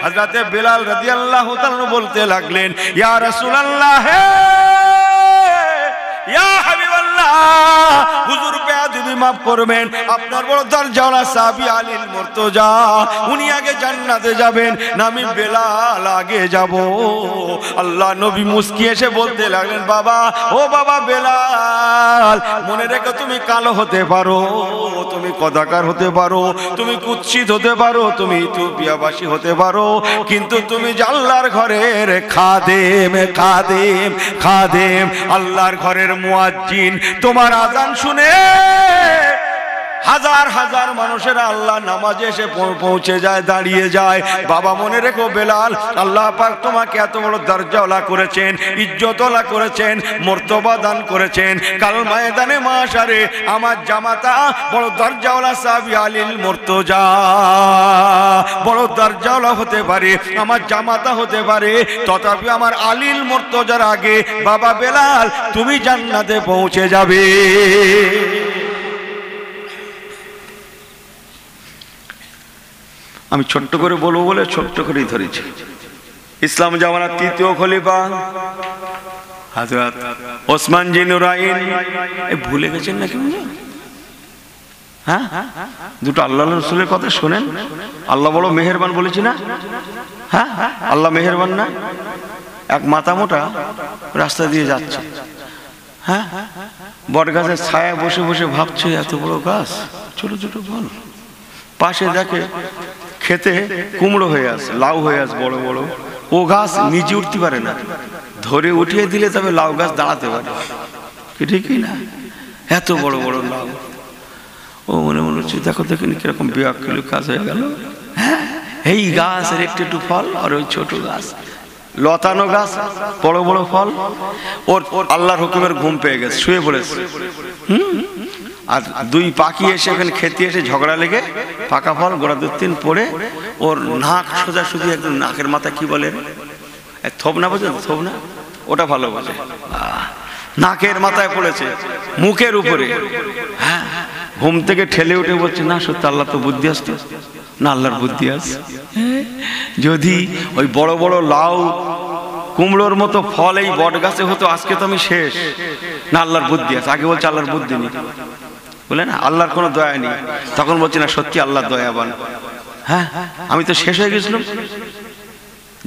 হযরতে বেলাল রাদিয়াল্লাহু তাআলা বলতে লাগলেন, ইয়া রাসূলুল্লাহ, ইয়া হাবিবাল্লাহ, হুজুর বেয়াদবি মাফ করবেন, আপনার বড় দরজাওয়ালা সাহাবী আলীল মুর্তজা উনি আগে জান্নাতে যাবেন না আমি বেলাল আগে যাব? আল্লাহ নবী মুস্কি এসে বলতে লাগলেন, বাবা, ও বাবা বেলাল, মনে রেখো তুমি কালো হতে পারো, তুমি কদাকার হতে পারো, তুমি কুৎসিত হতে পারো, তুমি ইথিওপিয়াবাসী হতে পারো, কিন্তু তুমি যে আল্লাহর ঘরের খাদেম, খাদেম, খাদেম, আল্লাহর ঘরের মুয়াজ্জিন। তোমার আযান শুনে হাজার হাজার মানুষেরা আল্লাহ নামাজে এসে পৌঁছে যায়, দাঁড়িয়ে যায়। বাবা মনে রেখো বেলাল, আল্লাহ পাক তোমাকে এত বড় দরজাওয়ালা করেছেন, ইজ্জতওয়ালা করেছেন, মর্তবা দান করেছেন। কাল ময়দানে মাশারে আমার জামাতা বড় দরজাওয়ালা সাহাবী আলীল মুর্তজা বড় দরজাওয়ালা হতে পারে, আমার জামাতা হতে পারে, তথাপি আমার আলীল মুর্তজার আগে বাবা বেলাল তুমি জান্নাতে পৌঁছে যাবে। আমি ছোট্ট করে বলবো বলে ছোট্ট করেই ধরেছি। ইসলাম জামানার তৃতীয় খলিফা হযরত ওসমান জি নুরাইন, ভুলে গেছেন নাকি? হ্যাঁ, দুটো আল্লাহ রাসূলের কথা শোনেন। আল্লাহ বড় মেহেরবান বলেছি না? হ্যাঁ, আল্লাহ মেহেরবান না? এক মাথা মোটা রাস্তা দিয়ে যাচ্ছে, হ্যাঁ, বট গাছের ছায়া বসে বসে ভাবছে এত বড় গাছ, ছোট ছোট ফল, পাশে দেখে খেতে কুমড়ো হয়ে আছে, লাউ হয়ে আছে বড় বড়। ও গাছ নিজে উঠতে পারে না, ধরে উঠিয়ে দিলে তবে লাউ গাছ দাঁড়াতে পারে, ঠিকই না? এত বড় বড় লাউ। ও মনে মনে হচ্ছে দেখো দেখিনি কিরকম বেয়াক্কেল কাজ হয়ে গেল। হ্যাঁ, এই গাছের একটু একটু ফল, আর ওই ছোট গাছ লতানো গাছ, বড় বড় ফল। ওর আল্লাহর হুকুমের ঘুম পেয়ে গেছে, শুয়ে পড়েছে। আর দুই পাখি এসে এখানে খেতে এসে ঝগড়া লেগে পাকা ফল গোড়া দুতিন পড়ে ওর নাক সোজা শুধু একদম নাকের মাথা কি বলে থোপ না, বোঝেন থোপ না, ওটা ভালো বোঝে, নাকের মাথায় পড়েছে, মুখের উপরে। হ্যাঁ, ঘুম থেকে ঠেলে উঠে বলছে, না সত্যি আল্লাহ তো বুদ্ধি আসতো না, আল্লাহর বুদ্ধি আছে। যদি ওই বড় বড় লাউ কুমড়োর মতো ফল এই বট গাছে হতো আজকে তো আমি শেষ। না, আল্লাহর বুদ্ধি আছে। আগে বলছে আল্লাহর বুদ্ধি নেই, বলে না আল্লাহর কোনো দয়া নেই, তখন বলছি না সত্যি আল্লাহ দয়াবান। হ্যাঁ, আমি তো শেষ হয়ে গেছিলাম।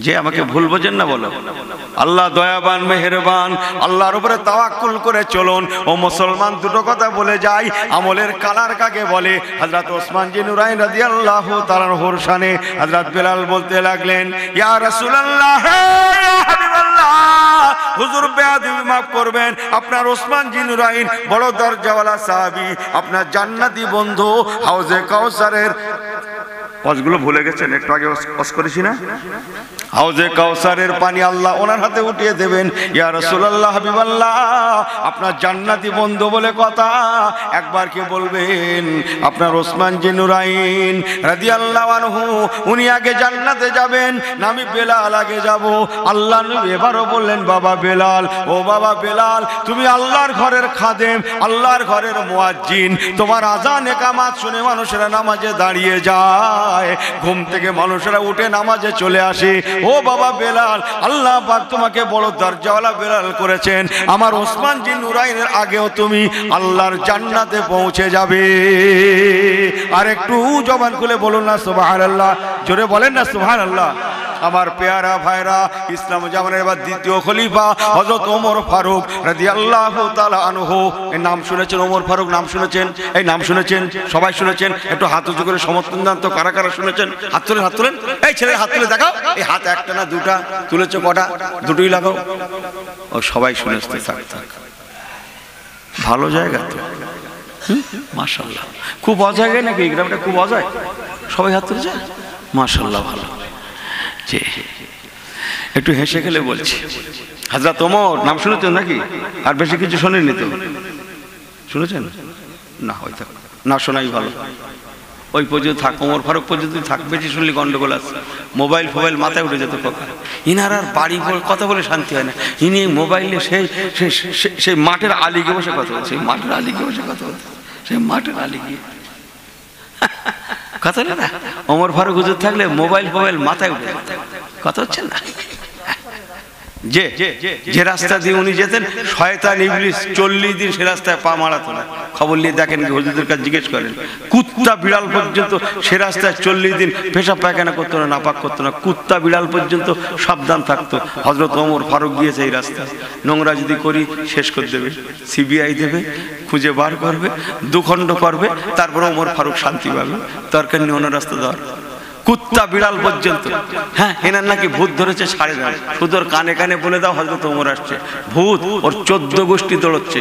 যে আমাকে ভুল বোঝেন না, বলো আল্লাহ দয়াবান, মেহেরবান, আল্লাহর উপরে তাওয়াক্কুল করে চলুন। ও মুসলমান, দুটো কথা বলে যাই, আমলের কালার কাকে বলে? হযরত ওসমান জি নুরাইন রাদিয়াল্লাহু তাআলা আনহুর শানে হযরত বেলাল বলতে লাগলেন, ইয়া রাসূলুল্লাহ, ইয়া হাবিবাল্লাহ, হুজুর বেয়াদবি মাফ করবেন, আপনার ওসমান জি নুরাইন বড় দরজাওয়ালা সাহাবী, আপনার জান্নাতি বন্ধু, হাউজে কাউসারের ওয়াজগুলো ভুলে গেছেন, একটু আগে ওয়াজ করেছি না? হাউজে কাউসারের পানি আল্লাহ ওনার হাতে উঠিয়ে দেবেন। ইয়া রাসূলুল্লাহ, হাবিবাল্লাহ, আপনার জান্নাতি বন্ধু বলে কথা, একবার কে বলবেন আপনার ওসমান জি নুরাইন রাদিয়াল্লাহু আনহু উনি আগে জান্নাতে যাবেন না আমি বেলাল আগে যাব? আল্লাহ নবী এবারও বললেন, বাবা বেলাল, ও বাবা বেলাল, তুমি আল্লাহর ঘরের খাদেম, আল্লাহর ঘরের মুয়াজ্জিন, তোমার আযান ইকামাত শুনে মানুষেরা নামাজে দাঁড়িয়ে যায়, ঘুম থেকে মানুষেরা উঠে নামাজে চলে আসে। ও বাবা বেলাল, আল্লাহ পাক তোমাকে বড় দরজাওয়ালা বেলাল করেছেন, আমার ওসমান জি নুরাইনের আগেও তুমি আল্লাহর জান্নাতে পৌঁছে যাবে। আর একটু জবান খুলে বলুন না সুবহানাল্লাহ, জোরে বলেন না সুবহানাল্লাহ। আমার পেয়ারা ভাইরা, ইসলাম জামানের এবার দ্বিতীয় খলিফা হযরত ওমর ফারুক রাদিয়াল্লাহু তাআলা আনহু। এই নাম শুনেছেন? ওমর ফারুক নাম শুনেছেন? এই নাম শুনেছেন? সবাই শুনেছেন? একটু হাত উঁচু করে সমর্থন দেন তো, কারা কারা শুনেছেন? হাত তুলেন, হাত তুলেন। এই ছেলে হাত তুলে দেখাও, এই হাত একটা না দুটা তুলেছো? কটা? দুটোই লাগাও। ও সবাই শুনেছে, থাক, ভালো জায়গা তো, মাশাআল্লাহ। খুব অজায়গায় নাকি এই গ্রামটা? খুব অজায়, সবাই হাত তুলেছে, মাশাআল্লাহ, ভালো। একটু হেসে খেলে বলছি, হযরত ওমর নাম শুনেছেন নাকি? আর বেশি কিছু শোনেননি তো? শুনেছেন না? হয়তো না শোনাই ভালো, ওই পর্যন্ত থাক, ওমর ফারুক পর্যন্ত থাক, বেশি শুনলে গন্ডগোল আছে। মোবাইল ফোবাইল মাথায় উঠে যেত কথা। ইনার আর বাড়ি কথা বলে শান্তি হয় না, ইনি মোবাইলে সেই মাঠের আলিকে বসে কথা বলছে, সেই মাঠের আলিকে বসে কথা বলছে, সেই মাঠের আলিকে। কথা না, ওমর ফারুক হুজুর থাকলে মোবাইল মাথায় উঠে যেত। কথা হচ্ছে না? যে রাস্তা দিয়ে উনি যেতেন, শয়তান ইবলিস 40 দিন সে রাস্তায় পা মারাতো না। খবর নিয়ে দেখেন, হুজুরদের কাছে জিজ্ঞেস করেন, কুত্তা বিড়াল পর্যন্ত সে রাস্তায় 40 দিন পেশাব পায়খানা করতো না, নাপাক করতো না। কুত্তা বিড়াল পর্যন্ত সাবধান থাকতো। হযরত ওমর ফারুক গিয়েছে এই রাস্তায়, নোংরা যদি করি শেষ করে দেবে, সিবিআই দেবে, খুঁজে বার করবে, দুখণ্ড করবে, তারপরে ওমর ফারুক শান্তি পাবে। দরকার নেই অন্য রাস্তা দেওয়ার। কুত্তা বিড়াল পর্যন্ত। হ্যাঁ, এনার নাকি ভূত ধরেছে, সাড়ে দাও, শুধু ওর কানে কানে বলে দাও হযরত ওমর আসছে। ভূত ওর 14 গোষ্ঠী দৌড়চ্ছে,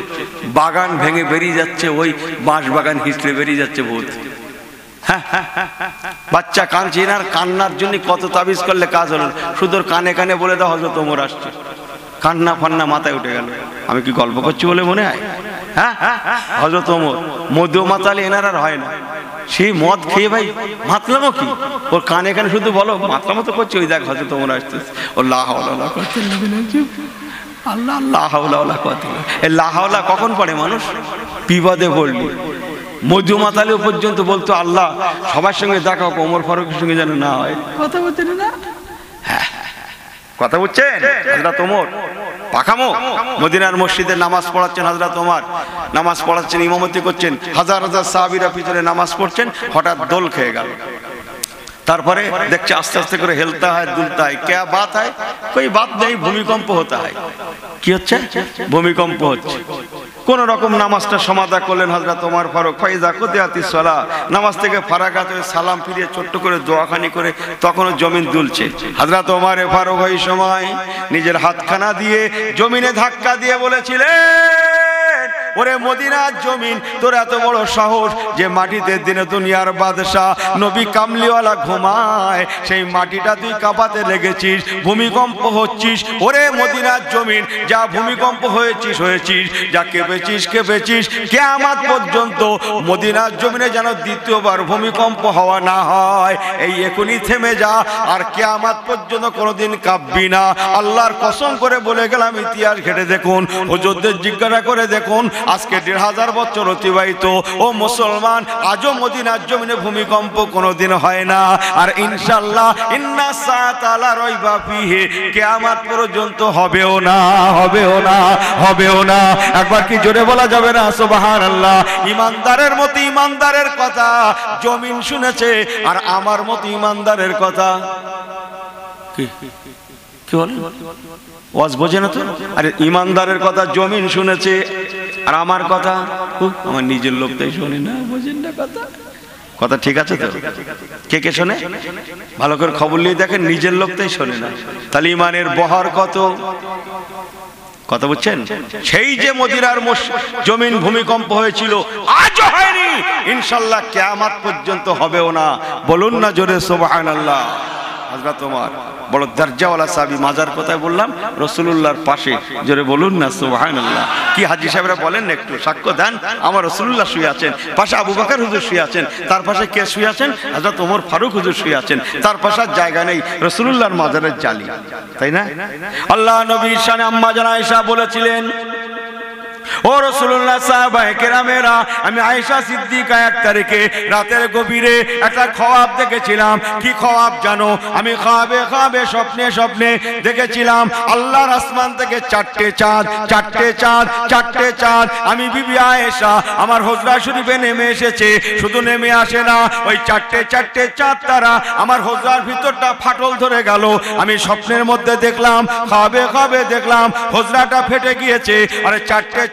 বাগান ভেঙে বেরিয়ে যাচ্ছে, ওই বাঁশ বাগান হিসড়ে বেরিয়ে যাচ্ছে ভূত। হ্যাঁ, বাচ্চা কাঁদছে, এনার কান্নার জন্য কত তাবিজ করলে কাজ হলো, শুধু ওর কানে কানে বলে দাও হযরত ওমর আসছে। কান্না ফান্না মাথায় উঠে গেল। আমি কি গল্প করছি বলে মনে হয়? হ্যাঁ, হযরত ওমর মধু মাতালে এনার আর হয় না। সেই মদ খেয়ে ভাই মাতলামো কি, ওর কানে কানে শুধু বলো, মাতলামো তো করছে, ওই দেখ হযরত ওমর আসতেছে। ও লা হাওলা ওয়ালা কুওয়াতা ইল্লা বিল্লাহ, আল্লাহ লা হাওলা ওয়ালা কুওয়াতা ইল্লা বিল্লাহ। এই লা হাওলা কখন পড়ে মানুষ? বিপদে পড়লি। মধু মাতালেও পর্যন্ত বলতো, আল্লাহ সবার সঙ্গে দেখা হোক, ওমর ফারুকের সঙ্গে যেন না হয়। কথা বলছেন না? হ্যাঁ, কথা বুঝছেন? হযরত ওমর পাখামো মদিনার মসজিদে নামাজ পড়াচ্ছেন, হযরত ওমর নামাজ পড়াচ্ছেন, ইমামতি করছেন, হাজার হাজার সাহাবীরা পিছনে নামাজ পড়ছেন। হঠাৎ দোল খেয়ে গেল। তারপরে দেখছে আস্তে আস্তে করে হেলতা হয়, দুলতা হয়। क्या बात है? कोई बात नहीं, ভূমিকম্প होता है। কি হচ্ছে? ভূমিকম্প হচ্ছে। কোন রকম নামাজটা সমাধা করলেন হযরত ওমর ফারুক। ফাইজা কুদিয়াতিস সালাহ, নামাজ থেকে ফারাগাত হয়ে সালাম ফিরিয়ে ছোট্ট করে দোয়াখানি করে তখনও জমিন দুলছে। হযরত ওমর ফারুক ওই সময় নিজের হাতখানা দিয়ে জমিনে ধাক্কা দিয়ে বলেছিলেন, ওরে মদিনার জমিন, তোর এত বড় সাহস যে মাটিতে দিনে দুনিয়ার বাদশা নবী কামলিওয়ালা ঘুমায়, সেই মাটিটা তুই কাঁপাতে লেগেছিস, ভূমিকম্প হচ্ছিস। ওরে মদিনার জমিন, যা ভূমিকম্প হয়েছিস, যা কেঁপেছিস, কিয়ামত পর্যন্ত মদিনার জমিনে যেন দ্বিতীয়বার ভূমিকম্প হওয়া না হয়। এই এখনই থেমে যা, আর কিয়ামত পর্যন্ত কোনোদিন কাঁপবি না। আল্লাহর কসম করে বলে গেলাম, ইতিহাস ঘেটে দেখুন, হুজুরদের জিজ্ঞাসা করে দেখুন, আজকে 1500 বছর অতিবাহিত, ও মুসলমান, আজও মদিনার জমিনে ভূমিকম্প কোনোদিন হয় না। আর ইনশাআল্লাহ ইন্না সাআতা লা রাইবা ফিহি, কিয়ামত পর্যন্ত হবেও না। একবার কি জোরে বলা যাবে না সুবহানাল্লাহ? ইমানদারের মতো ইমানদারের কথা জমিন শুনেছে, আর আমার মতো ইমানদারের কথা কি বলে ওয়াজ বোঝে না তো? আরে ইমানদারের কথা জমিন শুনেছে, আর আমার কথা আমার নিজের লোক তাই শোনে না। বোঝেন না কথা ঠিক আছে তো? কে শোনে? ভালো করে খবর নিয়ে দেখেন, নিজের লোক তাই শোনে না। তাহলে ইমানের বহর কত? কথা বুঝছেন? সেই যে মদিনার জমিন ভূমিকম্প হয়েছিল, আজও হয়নি, ইনশাআল্লাহ কিয়ামত পর্যন্ত হবেও না। বলুন না জোরে সুবহানাল্লাহ। হযরত ওমর বড় দরজাওয়ালা সাহাবী, মাজার কোথায় বললাম? রাসূলুল্লাহর পাশে। জোরে বলুন না সুবহানাল্লাহ। কি হাজী সাহেবরা বলেন না, একটু সাক্ষ্য দেন। আমার রাসূলুল্লাহ শুয়ে আছেন, পাশে আবু বকর হুজুর শুয়ে আছেন, তার পাশে কে শুয়ে আছেন? হযরত ওমর ফারুক হুজুর শুয়ে আছেন, তার পাশে জায়গা নেই, রাসূলুল্লাহর মাজারের জালি, তাই না? আল্লাহ নবীর শানে আম্মা জান আয়েশা বলেছিলেন, ও রাসূলুল্লাহ, সাহাবায়ে কেরামেরা, আমি আয়েশা সিদ্দিকা 1 তারিখে রাতের গভীরে একটা খোয়াব দেখেছিলাম। কি খোয়াব জানো? আমি খাবে স্বপ্নে দেখেছিলাম আল্লাহর আসমান থেকে 4টে চাঁদ। আমি বিবি আয়েশা আমার হুজরা শরীফে নেমে এসেছে। শুধু নেমে আসে না, ওই 4টে চাঁদ তারা আমার হুজরার ভিতরটা ফাটল ধরে গেল। আমি স্বপ্নের মধ্যে দেখলাম, খাবে দেখলাম হুজরাটা ফেটে গিয়েছে, আর 4টে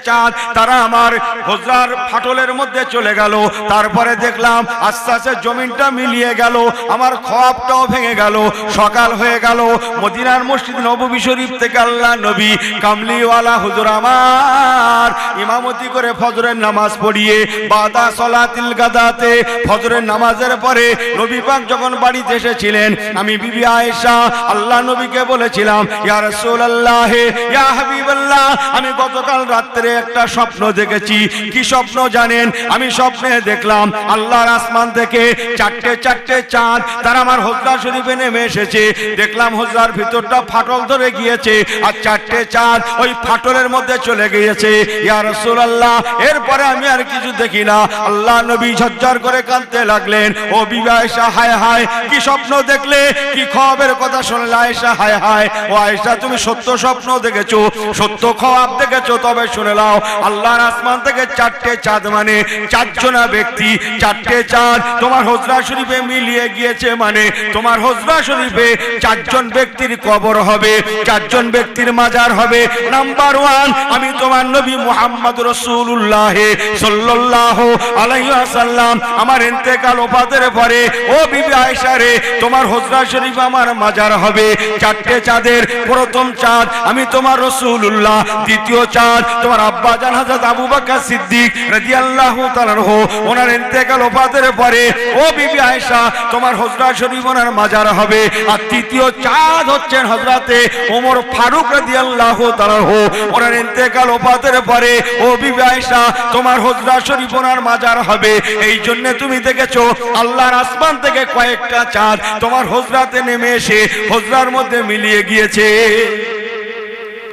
চাঁদ তারা আমার হুজরার ফাটলের মধ্যে চলে গেল। তারপরে দেখলাম আস্তে আস্তে জমিনটা মিলিয়ে গেল, আমার খোয়াবটাও ভেঙে গেল। সকাল হয়ে গেল। মদিনার মসজিদ নববী শরীফ থেকে আল্লাহ নবী কামলিওয়ালা হুজুর আমার ইমামতি করে ফজরের নামাজ পড়িয়ে বাদা সলাতিল গাদাতে, ফজরের নামাজের পরে নবী পাক যখন বাড়িতে এসেছিলেন, আমি বিবি আয়েশা আল্লাহ নবীকে বলেছিলাম, ইয়া রাসূলুল্লাহ, ইয়া হাবিবাল্লাহ, আমি গতকাল রাতে রাত্রে একটা স্বপ্ন দেখেছি। কি স্বপ্ন জানেন? আমি স্বপ্নে দেখলাম আল্লাহর আসমান থেকে চারটে চারটে চাঁদ তারা আমার হুজরা শরীফে নেমে এসেছে। দেখলাম হুজরার ভিতরটা ফাটল ধরে গিয়েছে আর চারটে চাঁদ ওই ফাটলের মধ্যে চলে গিয়েছে। ইয়া রাসূলুল্লাহ, এরপরে আমি আর কিছু দেখি না। আল্লাহ নবী ঝরঝর করে কাঁদতে লাগলেন। ও বিবি আয়েশা, হায় হায়, কি স্বপ্ন দেখলে, কি খবরের কথা শুনলে আয়েশা? হায় হায়, ও আয়েশা, তুমি সত্য স্বপ্ন দেখেছো, সত্য খবর দেখেছো? তবে শুনে নাও, আল্লাহর আসমান থেকে চারটে চাঁদ মানে চারজনা ব্যক্তি, চারটে চাঁদ তোমার হুজরা শরীফে মিলিয়ে গিয়েছে, মানে তোমার হুজরা শরীফে চারজন ব্যক্তির কবর হবে, চারজন ব্যক্তির মাজার হবে। নাম্বার ওয়ান, আমি তোমার নবী মুহাম্মদ রাসূলুল্লাহ সাল্লাল্লাহু আলাইহি ওয়াসাল্লাম আমার ইন্তেকাল ওফাতের পরে, ও বিবি আয়েশা রে, তোমার হুজরা শরীফ আমার মাজার হবে। চারটে চাঁদের প্রথম চাঁদ আমি তোমার রাসূলুল্লাহ, দ্বিতীয় চাঁদ তোমার আব্বাজান হযরত আবু বকর সিদ্দিক রাদিয়াল্লাহু তাআলা আনহু, ওনার ইন্তেকাল ওফাতের পরে, ও বিবি আয়েশা, তোমার হুজরা শরীফ ওনার মাজার হবে। আর তৃতীয় চাঁদ হচ্ছেন হযরতে ওমর ফারুক রাদিয়াল্লাহু তাআলা আনহু, ওনার ইন্তেকাল ওফাতের পরে, ও বিবি আয়েশা, তোমার হুজরা শরীফ ওনার মাজার হবে। এই জন্য তুমি দেখেছো আল্লাহর আসমান থেকে কয়েকটা চাঁদ তোমার হুজরাতে নেমে এসে হুজরার মধ্যে মিলিয়ে গিয়েছে।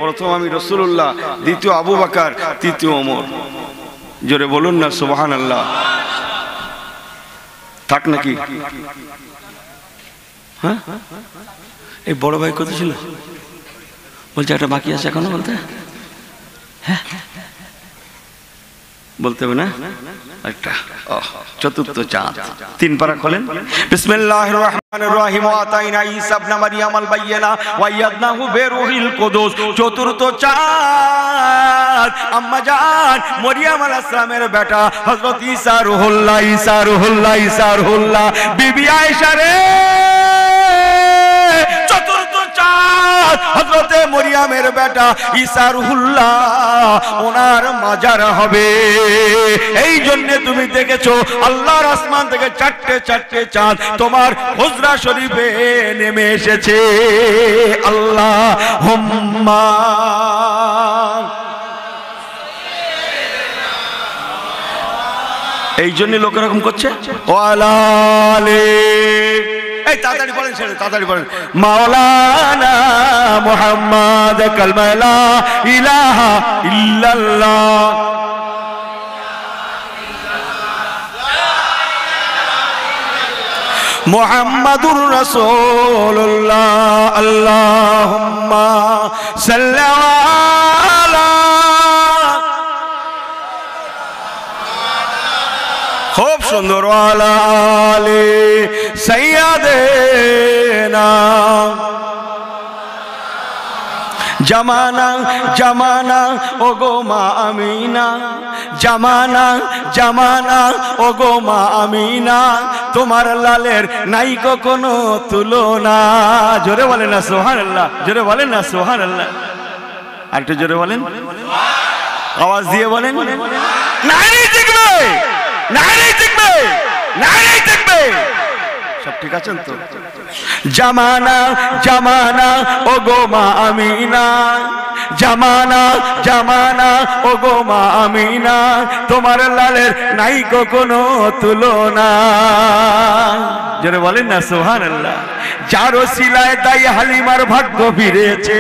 প্রথম আমি রাসূলুল্লাহ, দ্বিতীয় আবু বকর, তৃতীয় ওমর। জোরে বলুন না সুবহানাল্লাহ। থাক নাকি? হ্যাঁ, এই বড় ভাই কত ছিল বলছে? একটা বাকি আছে এখনো বলতে? হ্যাঁ, বলতে হবে না? একটা চতুর্থ চাঁদ। তিন পারা খোলেন। বিসমিল্লাহির রহমানির রহিম। আতাইনা ঈসা ইবনে মারইয়াম আল বাইয়িনা ওয়া ইয়াদনাহু বিরূহিল কুদুস। চতুর্থ চাঁদ আম্মা জান মরিয়ম আলাইহিস সালামের বেটা হযরত ঈসা রুহুল্লাহ, ঈসা রুহুল্লাহ, ঈসা রুহুল্লাহ। বিবি আয়েশা রে, চতুর্থ চাঁদ হযরতে মরিয়মের বেটা ঈসা রুহুল্লাহ, ওনার মাজার হবে। এই জন্য তুমি দেখেছো আল্লাহর আসমান থেকে চারটে চারটে চাঁদ তোমার হুজরা শরীফে নেমে এসেছে। আল্লাহুম্মা এই জন্য লোক এরকম করছে। ওয়ালালে, এই তাড়াতাড়ি বলেন, ছেড়ে তাড়াতাড়ি বলেন। মাওলানা মুহাম্মদ কালমা লা ইলাহা ইল্লাল্লাহ, মুহাম্মাদুর রাসূলুল্লাহ। আল্লাহুম্মা সাল্লি আলা, খুব সুন্দর, আলা আলি সাইয়্যিদিনা। জামানা জামানা ওগো মা আমিনা, জামানা জামানা ওগো মা আমিনা, তোমার লালের নাই কোনো তুলনা। জোরে বলেন না সুবহানাল্লাহ, জোরে বলেন না সুবহানাল্লাহ। আর একটু জোরে বলেন, আওয়াজ দিয়ে বলেন। নারী দেখবে, নারী দেখবে, নারী দেখবে। সব ঠিক আছেন তো? জামানা জামানা ওগো মা আমিনা, জামানা জামানা ওগো মা আমিনা, তোমার লালের নাই কোনো তুলনা। জোরে বলেন না সুবহানাল্লাহ। যার ওসিলায় তাই হালিমার ভাগ্য ফিরেছে।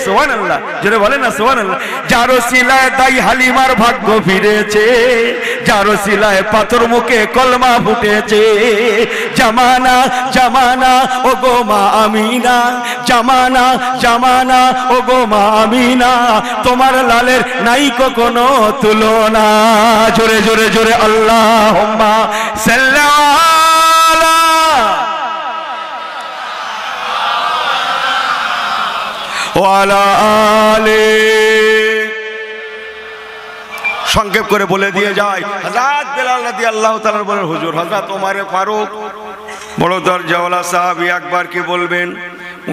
সুবহানাল্লাহ, জোরে বলেন না সুবহানাল্লাহ। যার ওসিলায় তাই হালিমার ভাগ্য ফিরেছে, যার ওসিলায় পাথর মুখে কলমা ফুটেছে। জামানা জামানা ওগো মা আমিনা, জামানা জামানা ওগো মা আমিনা, তোমার লালের নাই কোনো তুলনা। জোরে জোরে জোরে আল্লাহুম্মা সাল্লি আলা ওয়া আলা আলি। সংক্ষেপ করে বলে দিয়ে যায়, হযরত বেলাল রাদিয়াল্লাহু তাআলা বলেন, হুজুর হযরত ওমর ফারুক বড় দরজাওয়ালা সাহাবী, একবার কি বলবেন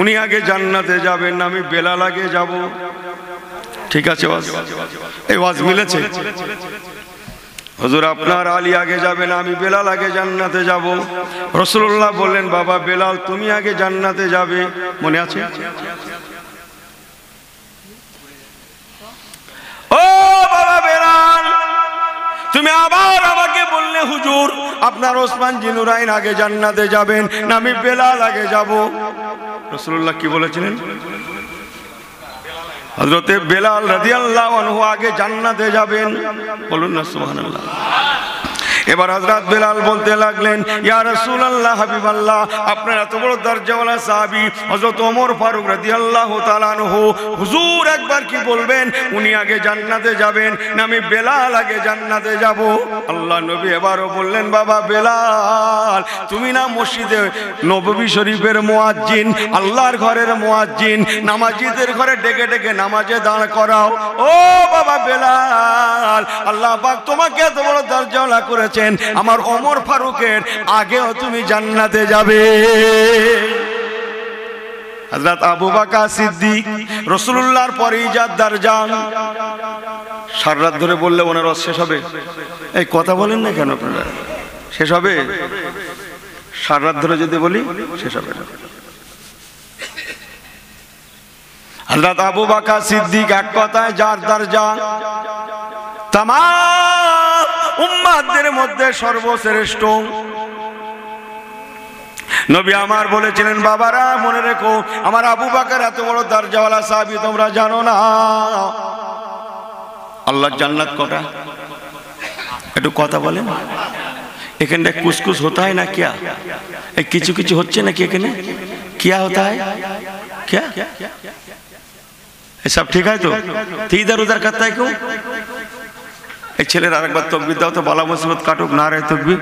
উনি আগে জান্নাতে যাবেন, আমি বেলাল আগে যাব? ঠিক আছে, এই ওয়াজ মিলেছে? হুজুর আপনার আলী আগে যাবেন, আমি বেলাল আগে জান্নাতে যাব। রাসূলুল্লাহ বললেন, বাবা বেলাল তুমি আগে জান্নাতে যাবে। মনে আছে? ও তুমি আবার আমাকে বললে হুজুর আপনার ওসমান জি নুরাইন আগে জান্নাতে যাবেন না আমি বেলাল আগে যাব? রাসূলুল্লাহ কি বলেছিলেন? হযরতে বেলাল রাদিয়াল্লাহু আনহু আগে জান্নাতে যাবেন। বলুন না সুবহানাল্লাহ। এবার হযরত বেলাল বলতে লাগলেন, ইয়া রাসূলুল্লাহ হাবিবাল্লাহ, আপনার এত বড় দরজাওয়ালা সাহাবী হযরত ওমর ফারুক রাদিয়াল্লাহু তাআলা আনহু, হুজুর একবার কি বলবেন উনি আগে জান্নাতে যাবেন না আমি বেলাল আগে জান্নাতে যাব? আল্লাহ নবী এবারও বললেন, বাবা বেলাল, তুমি না মসজিদে নববী শরীফের মুয়াজ্জিন, আল্লাহর ঘরের মুয়াজ্জিন, নামাজীদের ঘরে ডেকে ডেকে নামাজে দাঁড় করাও। ও বাবা বেলাল, আল্লাহ পাক তোমাকে এত বড় দরজাওয়ালা করেছে, আমার ওমর ফারুকের আগেও তুমি জান্নাতে যাবে। হযরত আবু বকর সিদ্দিক রাসূলুল্লাহর পরেই যার দরজা। সারা রাত ধরে বললে ওনার রস শেষ হবে? এই কথা বলেন না কেন আপনারা? শেষ হবে? সারা রাত ধরে যদি বলি শেষ হবে না। হযরত আবু বকর সিদ্দিক এক কথায় যার দরজা, তামাম উম্মাদের মধ্যে সর্বশ্রেষ্ঠ। নবী আমার বলেছিলেন, বাবারা মনে রেখো আমার আবু বকর এত বড় দরজাওয়ালা সাহাবী তোমরা জানো না। আল্লাহর জান্নাত কটা? একটু কথা বলেন। এখানটা কুসকুস হতা হয় না কিয়া? এই কিছু কিছু হচ্ছে নাকি এখানে? কিয়া হতা হয়? क्या सब ठीक है? तो इधर उधर करता है क्यों? एक छेले एक बार तकबीर दाओ तो बाला मुसीबत काटुक ना रहे तकबीर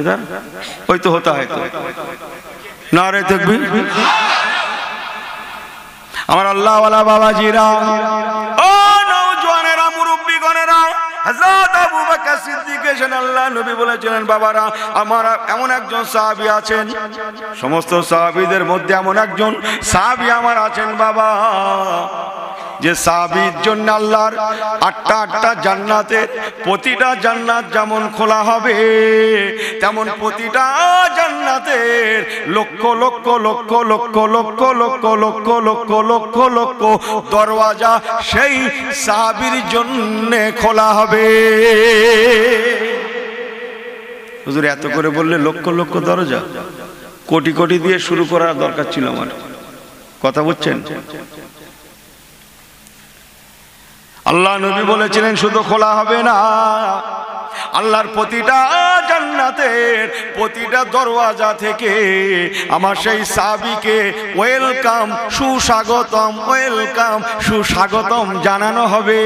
इधर वही तो होता है। तो ना रहे तकबीर हमारा अल्लाह वाला बाबा जीरा ओ नौजवानेरा मुरब्बीगणेरा হযরত আবু বকর সিদ্দিকের সামনে আল্লাহ নবী বলেছিলেন, বাবারা আমার এমন একজন সাহাবী আছেন, সমস্ত সাহাবীদের মধ্যে এমন একজন সাহাবী আমার আছেন বাবা, যে সাহাবীর জন্য আল্লাহর আটটা জান্নাতের প্রতিটা জান্নাত যেমন খোলা হবে তেমন প্রতিটা জান্নাতের লক্ষ লক্ষ লক্ষ লক্ষ লক্ষ লক্ষ লক্ষ লক্ষ লক্ষ লক্ষ দরওয়াজা সেই সাহাবীর জন্য খোলা হবে। হুজুর এত করে বললে লক্ষ লক্ষ দরজা, কোটি কোটি দিয়ে শুরু করার দরকার ছিল আমার। কথা বুঝছেন? আল্লাহ নবী বলেছিলেন শুধু খোলা হবে না, আল্লাহর প্রতিটা জান্নাতের প্রতিটা দরওয়াজা থেকে আমার সেই সাহাবীকে ওয়েলকাম, সুস্বাগতম, ওয়েলকাম, সুস্বাগতম জানানো হবে।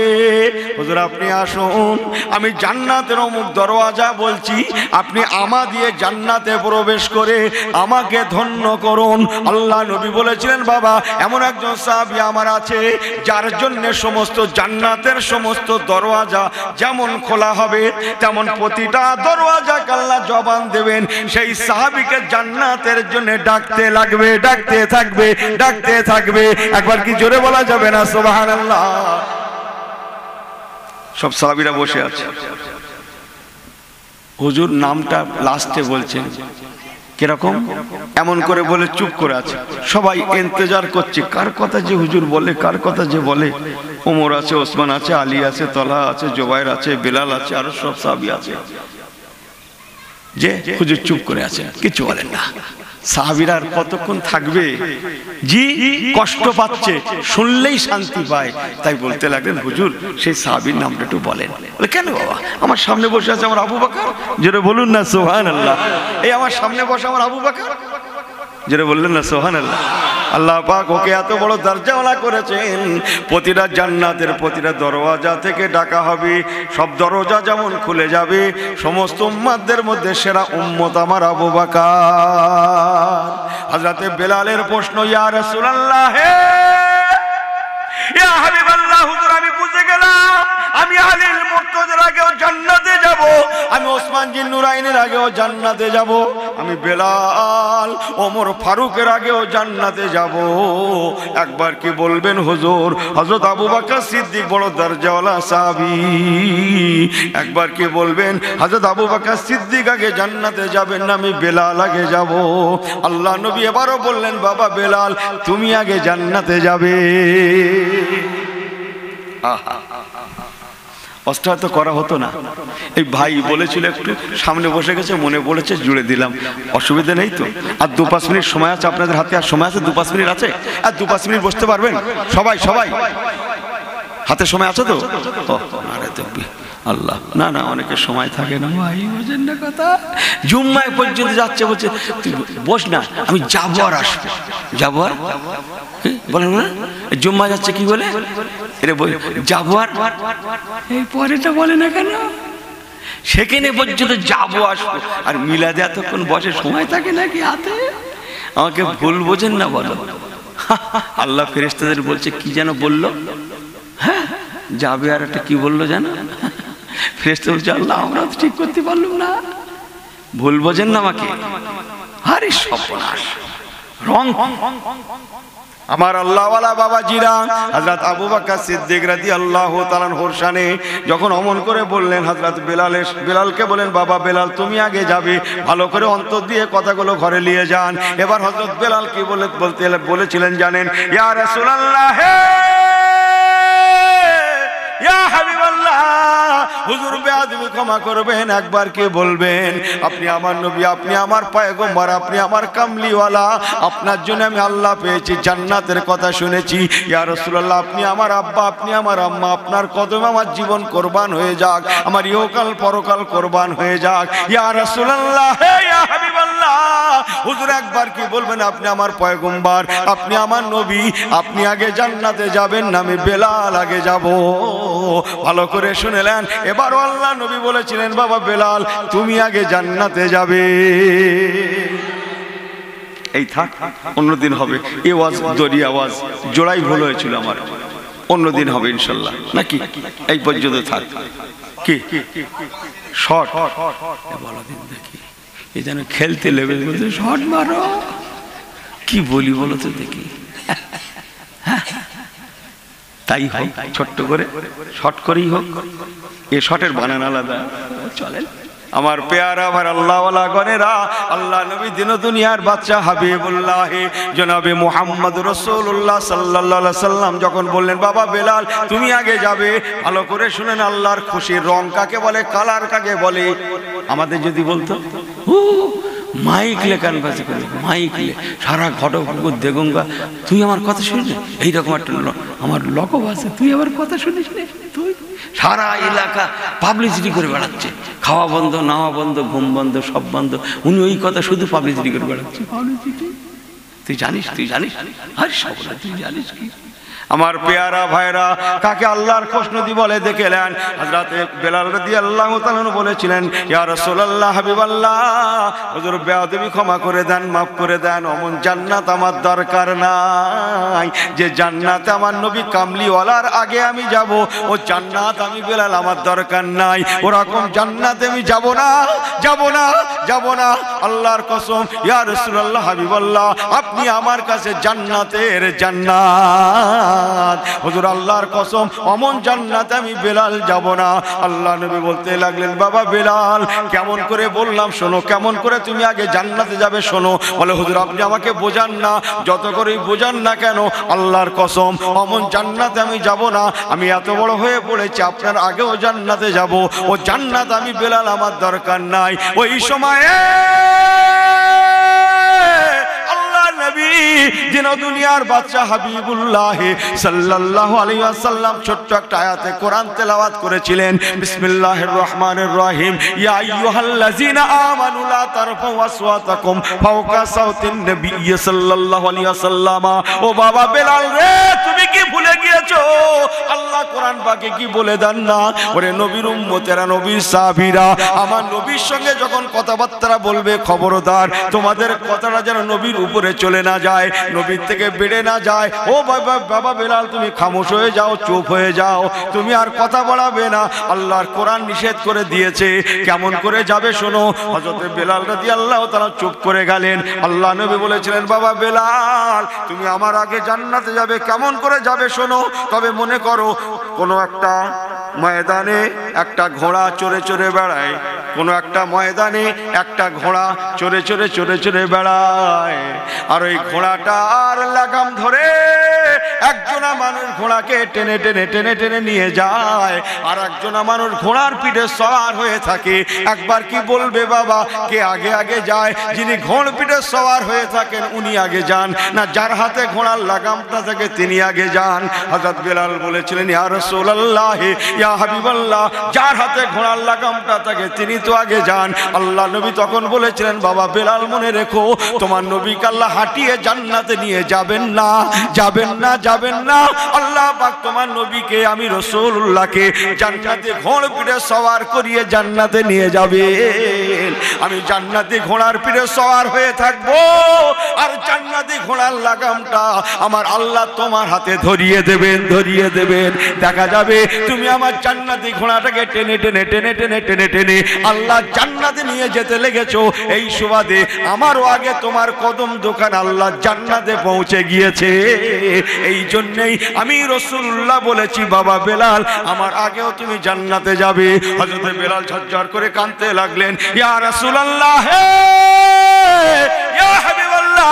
হুজুর আপনি আসুন, আমি জান্নাতের অমুক দরওয়াজা বলছি, আপনি আমা দিয়ে জান্নাতে প্রবেশ করে আমাকে ধন্য করুন। আল্লাহ নবী বলেছিলেন, বাবা এমন একজন সাহাবী আমার আছে যার জন্য সমস্ত জান্নাতের সমস্ত দরওয়াজা যেমন খোলা হবে তেমন প্রতিটা দরওয়াজাকে আল্লাহ জবান দেবেন, সেই সাহাবীকে জান্নাতের জন্য ডাকতে লাগবে, ডাকতে থাকবে, ডাকতে থাকবে। একবার কি জোরে বলা যাবে না সুবহানাল্লাহ? সব সাহাবীরা বসে আছে, হুজুর নামটা লাস্টে বলছেন, কিরকম এমন করে বলে চুপ করে আছে। সবাই ইন্তজার করছে কার কথা যে হুজুর বলে, কার কথা যে বলে। ওমর আছে, ওসমান আছে, আলী আছে, তলহা আছে, জুবাইর আছে, বিলাল আছে, আরো সব সাহাবী আছে, যে হুজুর চুপ করে আছে, কিছু বলেন না। সাহাবীরা আর কতক্ষণ থাকবে? জি কষ্ট পাচ্ছে, শুনলেই শান্তি পায়, তাই বলতে লাগলেন, হুজুর সেই সাহাবীর নামটা একটু বলেন। বলে কেন বাবা? আমার সামনে বসে আছে আমার আবু বকর। জোরে বলুন না সুবহানাল্লাহ। এই আমার সামনে বসে আমার আবু বকর, জোরে বললেন না সুবহানাল্লাহ। আল্লাহ পাক ওকে এত বড় দরজাওয়ালা করেছেন, প্রতিটা জান্নাতের প্রতিটা দরওয়াজা থেকে ডাকা হবে, সব দরজা যেমন খুলে যাবে, সমস্ত উম্মতদের মধ্যে সেরা উম্মত আমার আবু বকর। হযরতে বেলালের প্রশ্ন, ইয়া রাসূলুল্লাহ, ইয়া হাবিবাল্লাহ, হুজুর আমি বুঝে গেলাম আমি আলীর মুর্তজার আগেও জান্নাতে যাব, আমি ওসমান জিন নুরাইনের আগেও জান্নাতে যাব, আমি বেলাল ওমর ফারুকের আগেও জান্নাতে যাব। একবার কি বলবেন হুজুর? হযরত আবু বকর সিদ্দিক বড় দরজাওয়ালা সাহাবী, একবার কি বলবেন হযরত আবু বকর সিদ্দিক আগে জান্নাতে যাবেন না আমি বেলাল আগে যাব? আল্লাহ নবী এবারও বললেন, বাবা বেলাল তুমি আগে জান্নাতে যাবে। কষ্ট হয়তো করা হতো না। এই ভাই বলেছিল একটু সামনে বসে গেছে, মনে পড়েছে, জুড়ে দিলাম, অসুবিধা নেই তো। আর 2-5 মিনিট সময় আছে আপনাদের হাতে, আর সময় আছে 2-5 মিনিট আছে, আর 2-5 মিনিট বসতে পারবেন সবাই? সবাই হাতে সময় আছে তো? আরে দেখবি আল্লাহ, না না অনেকের সময় থাকে না ভাই, বোঝেন না কথা। জুম্মায় পর্যন্ত যাচ্ছে, বলছে তুই বস না, আমি যাবো আর আসবো। যাবো আর বলেন না, জুম্মা যাচ্ছে কি বলে, এরে বলে যাবো আর, এই পরেটা বলে না কেন? সেখানে পর্যন্ত যাবো আসবো, আর মিলাদে এতক্ষণ বসে সময় থাকে নাকি হাতে? আমাকে ভুল বোঝেন না বলো। আল্লাহ ফেরেশতাদের বলছে কি যেন বললো, হ্যাঁ যাবে আর একটা কি বললো জানো? ফেরেশতা বলছে আল্লাহ আমরা তো ঠিক করতে পারলাম না, ভুল বোঝেন না আমাকে। আরে সর্বনাশ রং। আমার আল্লাহওয়ালা বাবাজিরা, হযরত আবু বকর সিদ্দিক রাদিয়াল্লাহু তাআলা আনহুর শানে যখন অমন করে বললেন, হযরত বেলালকে বলেন বাবা বেলাল তুমি আগে যাবে, ভালো করে অন্তর দিয়ে কথাগুলো ঘরে নিয়ে যান। এবার হযরত বেলাল কি বলেছিলেন জানেন? ইয়া রাসূলুল্লাহ, ইয়া হাবিবাল্লাহ, হুজুর বেয়াদবি ক্ষমা করবেন, একবার কে বলবেন আপনি আমার নবী, আপনি আমার পয়গম্বর, আপনি আমার কামলিওয়ালা, আপনার জন্য আমি আল্লাহ পেয়েছি, জান্নাতের কথা শুনেছি। ইয়া রাসূলুল্লাহ আপনি আমার আব্বা, আপনি আমার আম্মা, আপনার কদমে আমার জীবন কোরবান হয়ে যাক, আমার ইহকাল পরকাল কোরবান হয়ে যাক। ইয়া রাসূলুল্লাহ, ইয়া হাবিবাল্লাহ, হুজুর একবার কি বলবেন আপনি আমার পয়গম্বর, আপনি আমার নবী, আপনি আগে জান্নাতে যাবেন না আমি বেলাল আগে যাব? ভালো করে শুনেলেন। এবার আল্লাহ নবী বলেছিলেন বাবা বেলাল তুমি আগে জান্নাতে যাবে। এই থাক, অন্যদিন হবে। এই ওয়াজ দরি আওয়াজ জোড়াই ভুল হয়েছিল আমার, অন্যদিন হবে ইনশাল্লাহ, নাকি? এই পর্যন্ত থাক। কি শর্ট বলো দিন দেখি, এই যেন খেলতে লেবে বলতে শর্ট মারো, কি বলি বলো তো দেখি। তাই হোক, ছোট্ট করে শর্ট করেই হোক, এ শর্টের বানান আলাদা চলেন। আমার পেয়ারা ভাই আল্লাহওয়ালা গনেরা, আল্লাহ নবী দিন দুনিয়ার বাদশা হাবিবুল্লাহ জনাবে মুহাম্মদ রাসূলুল্লাহ সাল্লাল্লাহু আলাইহি সাল্লাম যখন বললেন বাবা বেলাল তুমি আগে যাবে, ভালো করে শুনেন আল্লাহর খুশির রং কাকে বলে, কালার কাকে বলে। আমাদের যদি বলতো মাইক লেখান বাজে করে, মাইক সারা ঘটক দেগঙ্গা তুই আমার কথা শুনিস, এইরকম একটা আমার লকব আছে, তুই আমার কথা শুনিস নে, তুই সারা এলাকা পাবলিসিটি করে বেড়াচ্ছে, খাওয়া বন্ধ, নাওয়া বন্ধ, ঘুম বন্ধ, সব বন্ধ, উনি ওই কথা শুধু পাবলিসিটি করে বেড়াচ্ছে। পাবলিসিটি তুই জানিস, তুই জানিস, আর সব তুই জানিস কি? আমার পেয়ারা ভাইরা কাকে আল্লাহর খুশনদি বলে দেখলেন? হযরত বেলাল রাদিয়াল্লাহু তাআলা বলেছিলেন ইয়া রাসূলুল্লাহ হাবিবাল্লাহ, হুজুর বেয়াদবি ক্ষমা করে দেন, মাফ করে দেন, অমন জান্নাত আমার দরকার নাই যে জান্নাতে আমার নবী কামলিওয়ালার আগে আমি যাব, ও জান্নাত আমি বেলাল আমার দরকার নাই, ওরকম জান্নাতে আমি যাব না, যাব না, যাব না, আল্লাহর কসম ইয়া রাসূলুল্লাহ হাবিবাল্লাহ আপনি আমার কাছে জান্নাতের জান্নাত, হুজুর আল্লাহর কসম অমন জান্নাতে আমি বেলাল যাব না। আল্লাহ নবী বলতে লাগলেন বাবা বেলাল কেমন করে বললাম শোনো, কেমন করে তুমি আগে জান্নাতে যাবে শোনো। বলে হুজুর আপনি আমাকে বোঝান না, যত করেই বোঝান না কেন আল্লাহর কসম অমন জান্নাতে আমি যাব না, আমি এত বড় হয়ে পড়েছি আপনার আগেও জান্নাতে যাব, ও জান্নাত আমি বেলাল আমার দরকার নাই। ওই সময়ে নবী যিনি দুনিয়ার বাদশা হাবিবুল্লাহ সাল্লাল্লাহু আলাইহি ওয়াসাল্লাম ছোট্ট একটা আয়াতে কোরআন তেলাওয়াত করেছিলেন, বিসমিল্লাহির রহমানির রহিম, ইয়া আইয়ুহাল্লাযিনা আমানু লা তারফাউ আসওয়াতাকুম ফাওকা সাওতিন নবী সাল্লাল্লাহু আলাইহি ওয়াসাল্লাম। ও বাবা বেলাল রে তুমি কি ভুলে গিয়েছো আল্লাহ কোরআন পাকে কি বলে দেন না, ওরে নবীর উম্মতেরা, নবীর সাহাবীরা আমার নবীর সঙ্গে যখন কথাবার্তা বলবে খবরদার তোমাদের কথাটা যেন নবীর উপরে চলে না যায়, নবীর থেকে বেড়ে না যায়। ও বাবা বেলাল তুমি খামোশ হয়ে যাও, চুপ হয়ে যাও, তুমি আর কথা বলাবে না, আল্লাহর কোরআন নিষেধ করে দিয়েছে। কেমন করে যাবে শোনো। হযরত বেলাল রাদিয়াল্লাহু তাআলা চুপ করে গেলেন। আল্লাহ নবী বলেছিলেন বাবা বেলাল তুমি আমার আগে জান্নাতে যাবে, কেমন করে যাবে শোনো। তবে মনে করো কোনো একটা ময়দানে একটা ঘোড়া চড়ে চড়ে বেড়ায়, কোনো একটা ময়দানে একটা ঘোড়া চড়ে চড়ে চড়ে চড়ে বেড়ায়, আর ওই ঘোড়াটার লাগাম ধরে একজনা মানুষ ঘোড়াকে টেনে টেনে টেনে টেনে নিয়ে যায়, আর একজনা মানুষ ঘোড়ার পিঠে সওয়ার হয়ে থাকে। একবার কি বলবে বাবা, কে আগে আগে যায়? যিনি ঘোড় পিঠে সওয়ার হয়ে থাকেন উনি আগে যান, না যার হাতে ঘোড়ার লাগামটা থাকে তিনি আগে যান? হযরত বেলাল বলেছিলেন, ইয়া রাসূলুল্লাহ, ইয়া হাবিবাল্লাহ, যার হাতে ঘোড়ার লাগামটা থাকে তিনি তো আগে যান। আল্লাহ নবী তখন বলেছিলেন, বাবা বেলাল মনে রেখো, তোমার নবীকে আল্লাহ হাঁটিয়ে জান্নাতে নিয়ে যাবেন না, যাবেন না, যাবেন না। আল্লাহ পাক তোমার নবীকে, আমি রাসূলুল্লাহকে জান্নাতে ঘোড় পিঠে সওয়ার করিয়ে জান্নাতে নিয়ে যাবেন। আমি জান্নাতে ঘোড়ার পিঠে সওয়ার হয়ে থাকবো, আর জান্নাতি ঘোড়ার লাগামটা আমার আল্লাহ তোমার হাতে ধরিয়ে দেবেন, ধরিয়ে দেবেন। দেখা যাবে তুমি আমার জান্নাতি ঘোড়াটাকে টেনে টেনে টেনে টেনে টেনে টেনে আল্লাহ জান্নাতে নিয়ে যেতে লেগেছো। এই সুবাদে আমারও আগে তোমার কদম দোকান আল্লাহ জান্নাতে পৌঁছে গিয়েছে। এই জন্যই আমি রাসূলুল্লাহ বলেছি, বাবা বেলাল, আমার আগেও তুমি জান্নাতে যাবে। হযরত বেলাল ঝরঝর করে কাঁদতে লাগলেন, ইয়া রাসূলুল্লাহ, ইয়া হাবিবাল্লাহ,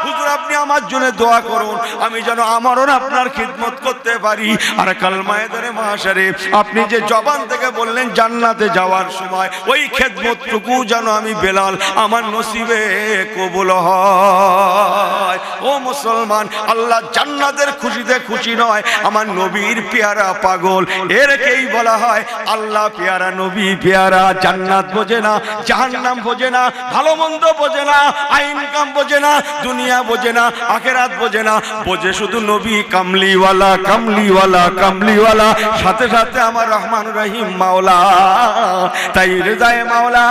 হুজুর আপনি আমার জন্য দোয়া করুন, আমি যেন আমারও আপনার খিদমত করতে পারি। আর কাল ময়দানে মাহশারে আপনি যে জবান থেকে বললেন জান্নাতে যাওয়ার সময়, ওই খিদমতটুকু যেন আমি বেলাল আমার নসিবে কবুল হয়। ও মুসলমান, আল্লাহ জান্নাতের খুশিতে খুশি নয়, আমার নবীর পেয়ারা পাগল, এরকেই বলা হয় আল্লাহ পেয়ারা, নবী পেয়ারা। জান্নাত বোঝে না, জাহান্নাম বোঝে না, ভালো মন্দ বোঝে না, আইন কাম বোঝে না, দুনিয়া বোঝে না, আখিরাত বোঝে না, বোঝে শুধু নবী কামলিওয়ালা, কামলিওয়ালা, কামলিওয়ালা। সাথে সাথে আমার রহমানুর রহিম মাওলা, তাই রেজায়ে মাওলা,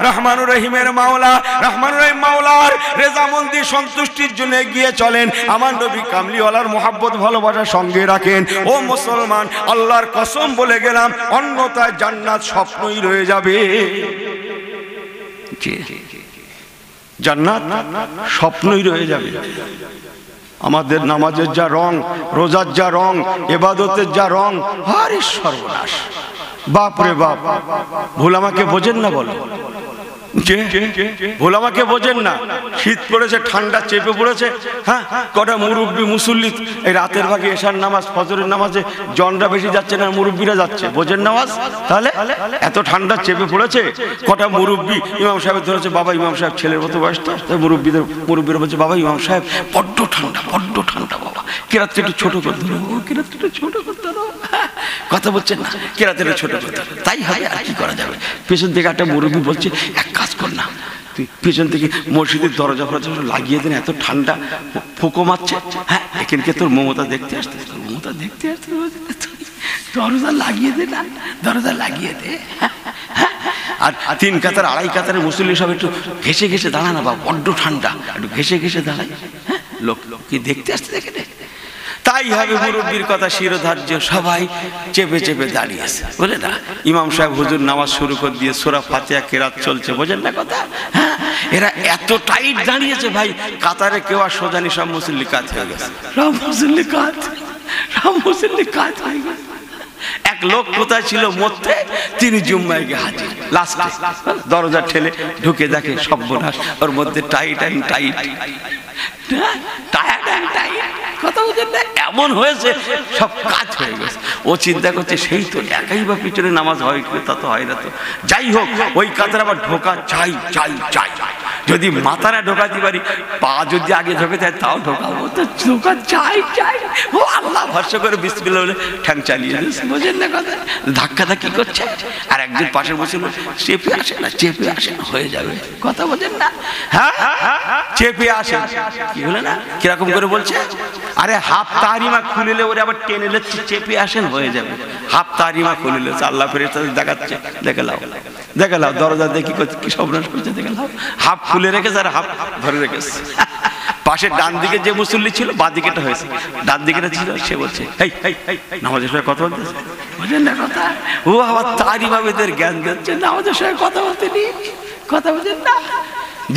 রহমানুর রহিমের মাওলা, রহমানুর রহিম মাওলার রেজামন্দি সন্তুষ্টির জন্য এগিয়ে চলেন। আমার নবী কামলিওয়ালার মোহাব্বত ভালোবাসা সঙ্গে রাখেন। ও মুসলমান, আল্লাহর কসম বলে গেলাম, অন্যথায় জান্নাত স্বপ্নই রয়ে যাবে। জান্নাত স্বপ্নই রয়ে যাবে। আমাদের নামাজের যা রং, রোজার যা রং, ইবাদতের যা রং, আরে সর্বনাশ। বাপ রে বাপ, ভুল আমাকে বোঝেন না, বলো যে ভুল আমাকে বোঝেন না। শীত পড়েছে, ঠান্ডা চেপে পড়েছে, হ্যাঁ, কটা মুরব্বী মুসল্লি এই রাতের ভাগে এশার নামাজ, ফজরের নামাজে জনরা বেশি যাচ্ছে না, মুরব্বীরা যাচ্ছে, বোঝেন নামাজ। তাহলে এত ঠান্ডা চেপে পড়েছে, কটা মুরব্বী ইমাম সাহেব ধরেছে, বাবা ইমাম সাহেব ছেলের মতো বয়স তো, মুরব্বীরা বলছে, বাবা ইমাম সাহেব বড্ড ঠান্ডা, বড্ড ঠান্ডা, বাবা কেরাতটা একটু ছোট করতে হবে, কেরাতটা একটু ছোট করতে হবে। কথা বলছেন না, কেরাতটা ছোট করতে হবে, তাই হবে, আর কি করা যাবে। পেছন থেকে একটা মুরব্বী বলছে, এক কাজ কর না, তুই পেছন থেকে মসজিদের দরজা ফরজা লাগিয়ে দেন, এত ঠান্ডা ফুঁকো মারছে। হ্যাঁ, এখানকে তোর মমতা দেখতে আসতে, তোর মমতা দেখতে আসতে, দরজা লাগিয়ে দে না, দরজা লাগিয়ে দে। আর 3 কাতার 2.5 কাতারের মুসল্লি সব একটু ঘেসে ঘেসে দাঁড়া না, বা বড্ড ঠান্ডা, একটু ঘেসে ঘেসে দাঁড়াই। হ্যাঁ, লোক কি দেখতে আসতে, দেখে দে। তাই হবে, মুরব্বীর কথা শিরোধার্য, সবাই চেপে চেপে দাঁড়িয়েছে, বলে না। ইমাম সাহেব হুজুর নামাজ শুরু করে দিয়ে সূরা ফাতিহা কেরাত চলছে, বোঝেন না কথা। হ্যাঁ, এরা এত টাইট দাঁড়িয়েছে ভাই, কাতারে কেউ আর সোজানি, সব মুসল্লি কাজ হয়ে গেছে, সব মুসল্লি কাজ, সব মুসল্লি কাজ হয়ে গেছে। এক লোক কোথায় ছিল মধ্যে, তিনি জুম্মায় গিয়ে হাজির, লাস্টে দরজা ঠেলে ঢুকে দেখে সর্বনাশ, ওর মধ্যে টাইট টাইট টাইট, কথা বলছেন না, এমন হয়েছে সব কাজ হয়ে গেছে। ও চিন্তা করছে, সেই তো একাই বা পিছনে নামাজ হয়, তা তো হয় না তো। যাই হোক, ওই কাতারে আবার ঢোকা চাই চাই চাই, যদি মাথা না ঢোকাতে পারি, পা যদি আগে ঢোকে যায় তাও ঢোকাবো, তো ঢোকা চাই চাই। ও আল্লাহ ভরসা করে বিসমিল্লাহ বলে ঠ্যাং চালিয়ে দিয়েছে, বোঝেন না কথা। ধাক্কা ধাক্কি করছে, আর একজন পাশে বসে চেপে আসে না, চেপে আসে না, হয়ে যাবে, কথা বোঝেন না। হ্যাঁ, চেপে আসে, কি হলো না, কিরকম করে বলছে, আরে হাফ তাহরিমা খুলিলে ওরে আবার টেনে লেচ্ছে, চেপে আসেন, হয়ে যাবে। হাফ তাহরিমা খুলিলে আল্লাহ ফেরেশতা দেখাচ্ছে, দেখে লাও, দেখে লাও, দরজা দেখি কি সর্বনাশ করছে, দেখে লাও। হাফ খুলে রেখেছে আর হাফ ধরে রেখেছে। পাশে ডান দিকে যে মুসল্লি ছিল, বাঁ দিকেটা হয়েছে, ডান দিকেটা ছিল, সে বলছে, এই নামাজের সময় কথা বলতেছে, বুঝলেন না কথা। ও আবার তাহরিমাদের জ্ঞান দিচ্ছে, নামাজের সময় কথা বলতে নি, কথা বুঝেন না,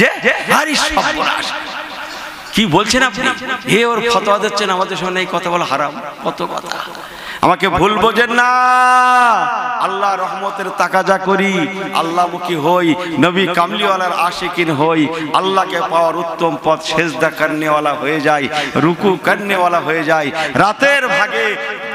যে হারি সর্বনাশ। কি বলছেন আপনি? হে ওর ফতোয়া দিচ্ছেন, আমাদের সামনে এই কথা বলা হারাম। কত কথা, আমাকে ভুল বোঝেন না। আল্লাহ রহমতের তাকাজা করি, আল্লাহমুখী হই, নবী কামলিওয়ালার আশিকিন হই, আল্লাহকে পাওয়ার উত্তম পথ সেজদা করনেওয়ালা হয়ে যায়, রুকু করনেওয়ালা হয়ে যায়, রাতের ভাগে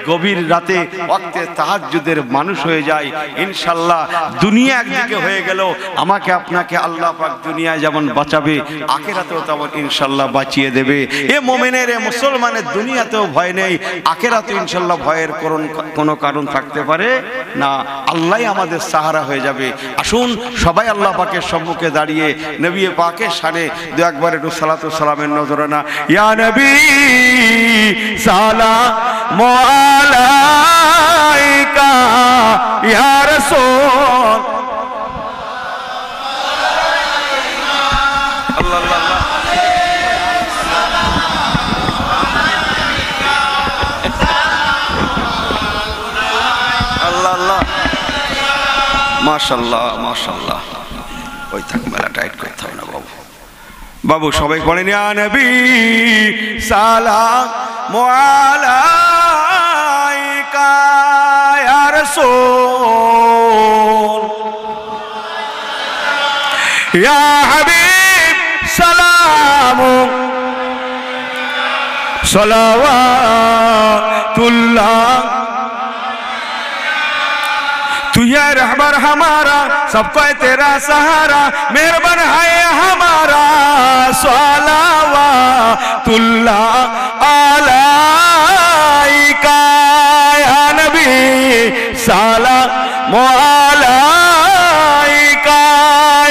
গভীর রাতে ওয়াক্তে তাহাজ্জুদের মানুষ হয়ে যায়। ইনশাআল্লাহ দুনিয়া একদিকে হয়ে গেল, আমাকে আপনাকে আল্লাহ পাক দুনিয়ায় যেমন বাঁচাবে, আখিরাতেও তেমন ইনশাআল্লাহ বাঁচিয়ে দেবে। এ মুমিনের, এ মুসলমানের দুনিয়াতেও ভয় নেই, আখিরাতেও ইনশাআল্লাহ ভয়ের কোনো কারণ থাকতে পারে না। আল্লাহই আমাদের সাহারা হয়ে যাবে। আসুন সবাই আল্লাহ পাকের সম্মুখে দাঁড়িয়ে নবী পাকের শানে দু একবার একটু সালাতু সালামের নজরানা। ইয়া নবী সালাম আলাইকা ইয়া রাসূল। আল্লাহ আল্লাহ আল্লাহ আল্লাহ, মাশাআল্লাহ মাশাআল্লাহ। ওই থাক, মেলা টাইট করতে হবে না বাবু। বাবু সবাই পড়েন ইয়া নবী সালাম আলাইকা ইয়া রাসূল, ইয়া হাবিব সালাম सलावतुल्लाह, तू है रहबर हमारा, सबको है तेरा सहारा, मेहरबान है हमारा, सलावतुल्लाह अलैका या नबी सलाम अलैका